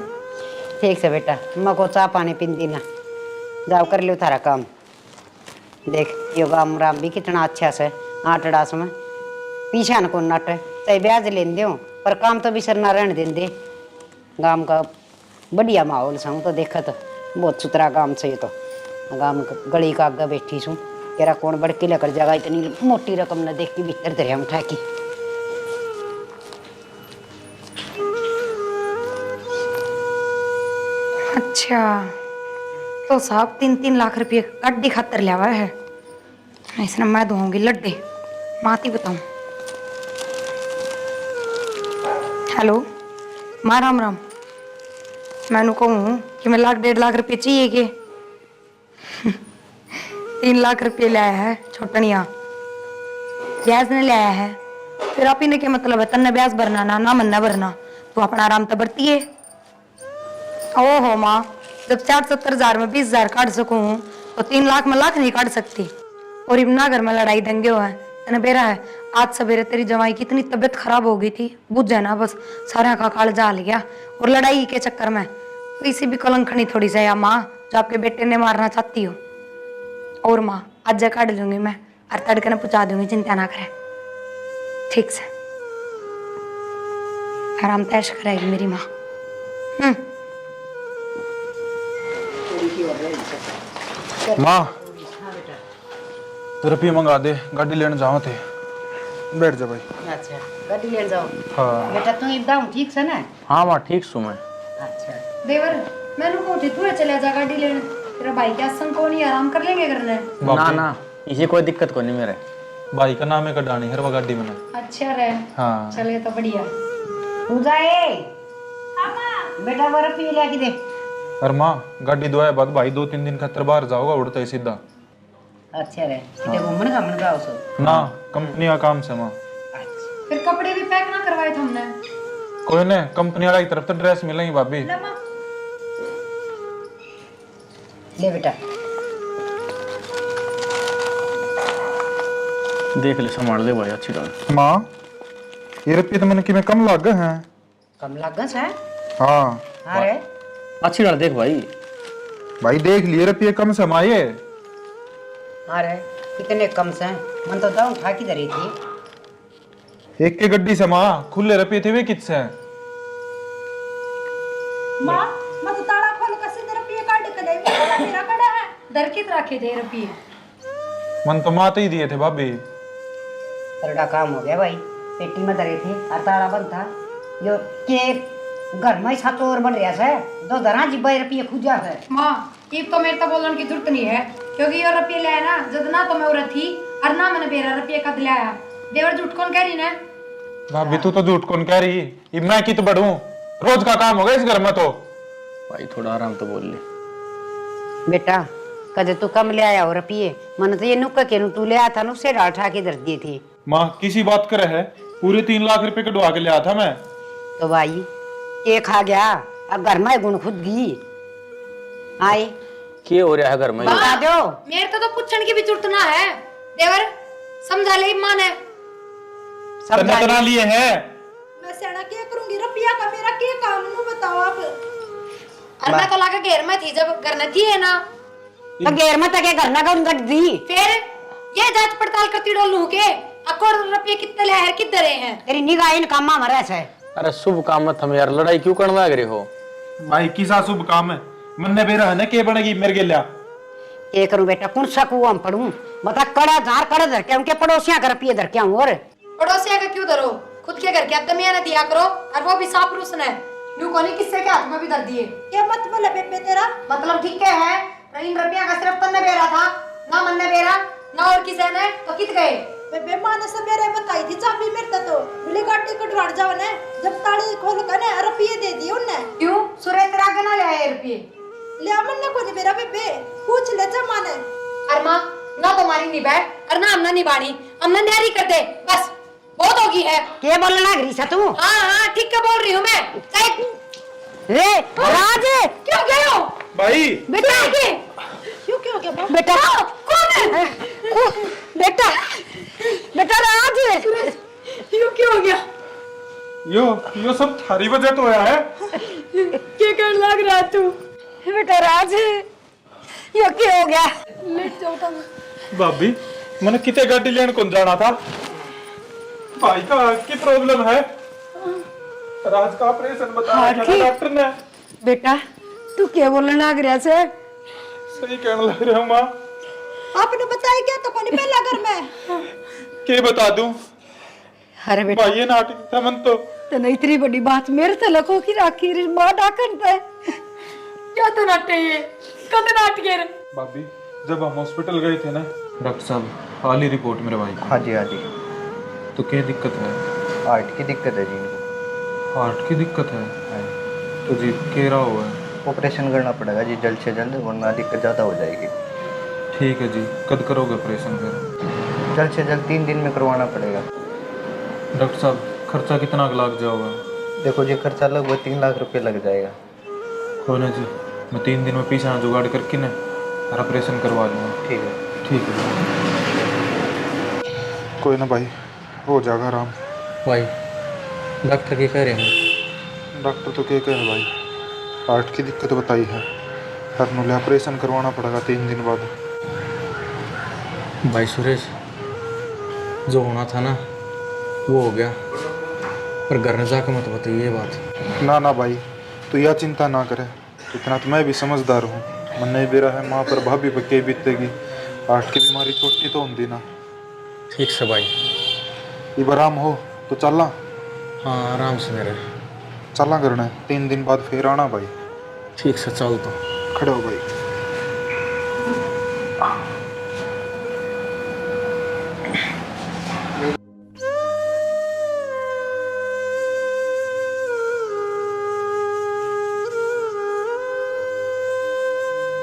ठीक से बेटा, मैं को चाह पानी पीन देना। जाओ कर लो थारा काम। देख यो गाम राम भी कितना अच्छा से 8 डास में पीछा न को नट चाहे ब्याज लेन दो, पर काम तो भी सरना रहने दें दे। गाम का बढ़िया माहौल से हूँ तो देखा तो बहुत सुथरा काम से। तो गाम गली का आगे बैठी छूँ, तेरा कौन बड़की लेकर जगह इतनी मोटी रकम न देख के भीतर धरे हम उठा की। अच्छा तो साहब 3-3 लाख रुपये गाड़ी खातर लिया हुआ है। इसने मैं दूंगी लड्डे, माती बताऊं। हेलो माँ राम राम। मैंने कहूँ कि मैं 1-1.5 लाख रुपये चाहिए कि 3 लाख रुपये लाया है छोटनिया, ब्याज ने लाया है। फिर आप इन्हें क्या मतलब है, तन्ने ब्याज भरना ना मन न भरना, तो अपना आराम तो बरती है। ओहो माँ, जब 70,000 में 20,000 काट सकूं तो 3 लाख में लाख नहीं काट सकती। और इतना घर में लड़ाई दंगे हुआ है तने बेरा है। आज सवेरे तेरी जवाई की इतनी तबीयत खराब हो गई थी, बुझ जाए ना बस सारा का काल जा गया। और लड़ाई के चक्कर में तो इसी भी कलंखनी थोड़ी सा या माँ जो आपके बेटे ने मारना चाहती हो। और माँ आज काट लूंगी मैं और तड़के ने पहुंचा दूंगी, चिंता ना करे। ठीक से आराम तैश करेगी मेरी माँ। माँ रुपये मंगा दे, गाड़ी लेने जाओ थे। बैठ जा भाई। अच्छा गाड़ी लेने जाओ। हाँ बेटा तू एकदम ठीक से ना। हाँ माँ ठीक सू मैं। अच्छा देवर मैंने कहूँ तू चले जा गाड़ी लेने, तेरा भाई क्या संग को नहीं आराम कर लेंगे करने। ना ना इसे कोई दिक्कत को नहीं मेरे। भाई का नाम है कडानी हर वो गाड़ी में। अच्छा रहे। हाँ चले तो बढ़िया। तू जाए बेटा बर्फ पी ले दे। अरे माँ गाड़ी दुआए बाद भाई 2-3 दिन खतर बाहर जाओगा उड़ता ही सीधा। अच्छा रे सीधे घूमने घामने जाओ सो। ना कंपनी का काम से माँ। फिर कपड़े भी पैक ना करवाए थे हमने। कोई ने कंपनी वाला की तरफ तो ड्रेस मिलेंगी भाभी। ले बेटा देख ले संभाल ले भाई अच्छी तरह। माँ ये रुपये तो मैंने कि मैं कम लाग हैं। कम लागत है। हाँ अरे अच्छी तरह देख भाई। भाई देख लिए रुपये कम से माये। अरे कितने कम से मन तो जाऊं उठा की धरी थी। एक के गड्डी से माँ खुले रुपये थे वे कितने हैं। माँ मैं तो ताला खोल के सीधे रुपये काट के दे, मेरा कड़ा है। दरकित रखे थे रुपये। मन तो माते ही दिए थे भाभी। बड़ा काम हो गया भाई, पेटी में धरे थे और ताला बंद था। जो के घर में छत और बन रहा है, 2,000 रुपये खुजा है। माँ ये तो मेरे तो बोलने की जरूरत नहीं है, क्योंकि ये रुपये लाया ना जब ना तो मैं उरा थी और ना मैंने बेरा रुपये कद लाया। देवर झूठ कौन कह रही ना। भाभी तू तो झूठ कौन कह रही, ये मैं की तो बढ़ूं, रोज का काम होगा इस घर में तो। भाई थोड़ा आराम तो बोल ले। बेटा कदे तू कम ले आया हो रुपये, मन तो ये नुक्का के तू ले आया था नुकसे डाल उठा के धर दिए थे। माँ किसी बात करे है, पूरे 3 लाख रुपए कटवा के लिया था मैं। तो भाई ये खा गया अब घर में गुण खुद गई आई क्या हो रहा है घर में? बता दो। मेरे तो पूछने की भी जरूरत ना है। देवर समझा ले ईमान है। तन्ने तना लिए है। मैं सेना क्या करूंगी, रुपया का मेरा क्या कानून बताओ आप। और मैं तो लाके घेर में थी जब करना थी है ना। तो घेर में तक घर ना गन गट दी। फिर ये जांच पड़ताल करती डोलू के अकोड़ रुपये कितने ले है किधर हैं। तेरी निगाह इन कामा मरे से अरे शुभ काम मत हम यार, लड़ाई क्यों करने लग रहे हो? भाई किसा शुभ काम है, मन ने बेरा है ना के बनेगी मेरे गेल्या। ये करूं बेटा, कौन सा कुआं हम पढ़ूं? बता, कड़ा जार कड़ा धर के उनके पड़ोसियां का रुपये धर के आऊं। और पड़ोसिया का क्यों धरो, खुद के घर के आदमी ने दिया करो, और वो भी सापुरुष ने न्यू कोनी किससे के हाथ में भी धर दिए। क्या मतलब है बेबे तेरा? मतलब ठीक है, इन रुपया का सिर्फ तन्ने बेरा था, ना मन ने बेरा ना और किसी ने, तो कित गए? बेबे माँ ने सवेरे बताई थी चाबी मेरे तो बोले गाड़ी को ढाड़ जाओ ने, जब ताली खोल कर ने रुपये दे दिए उनने। क्यों सुरेश तेरा आगे ना ले आए रुपये? ले मन ने को नहीं मेरा बेबे, पूछ ले जमा ने। अरे माँ ना तुम्हारी नहीं बैठ और ना हमने निभानी, हमने न्यारी कर दे बस, बहुत होगी है। के बोलना ग्रीसा तू? हाँ ठीक है बोल रही हूँ मैं। रे राज, क्यों गए हो भाई बेटा? क्यों हो गया बाप? बेटा कौन है? बेटा बेटा राज, क्यों क्यों हो गया? यो सब थारी वजह तो है। क्या कर लग रहा तू? बेटा राज, ये क्या हो गया? लेट जाओ तुम। भाभी मैंने कितने गाड़ी लेने कौन जाना था, भाई का की प्रॉब्लम है, राज का ऑपरेशन बताया था डॉक्टर ने। बेटा तू क्या बोलने लग रहा से? सही कहने लग रहे हो माँ। आपने बताया क्या तो कोनी पहला घर में? के बता दूं अरे बेटा, भाई, ये नाटक था मन तो तने इतनी बड़ी बात मेरे से लखो की राखी रे मां डाकन पे। क्या तो नाट्य ये, कद नाट्य रे? भाभी जब हम हॉस्पिटल गए थे ना, डॉक्टर साहब हाल ही रिपोर्ट मेरे भाई की। हाँ जी हाँ जी, तो क्या दिक्कत है? हार्ट की दिक्कत है जी इनको। हार्ट की दिक्कत है? हाँ, तो जी कह रहा हुआ है। ऑपरेशन करना पड़ेगा जी जल्द से जल्द, वरना दिक्कत ज़्यादा हो जाएगी। ठीक है जी, कब करोगे ऑपरेशन फिर? जल्द से जल्द 3 दिन में करवाना पड़ेगा। डॉक्टर साहब खर्चा कितना लग जाओगा? देखो जी, खर्चा लगभग 3 लाख रुपये लग जाएगा। हो ना जी, मैं 3 दिन में पीछा जुगाड़ करके ना और ऑपरेशन करवा लूँगा। ठीक है। ठीक है, कोई ना भाई, हो जाएगा आराम। भाई डॉक्टर क्या कह रहे हैं? डॉक्टर तो क्या कहे भाई, हार्ट की दिक्कत बताई है, हर ऑपरेशन करवाना पड़ेगा 3 दिन बाद। भाई सुरेश, जो होना था ना वो हो गया, पर घर में जाकर मत बताइए ये बात। ना ना भाई, तू यह चिंता ना करे, इतना तो मैं भी समझदार हूँ। मन नहीं बेरा है माँ पर, भाभी पर के बीतेगी, हार्ट की बीमारी छोटी तो होती ना। ठीक से भाई। ये आराम हो तो चलना। हाँ आराम से मेरे। चलना करना है, 3 दिन बाद फिर आना भाई। ठीक से चल तो। खड़े हो भाई।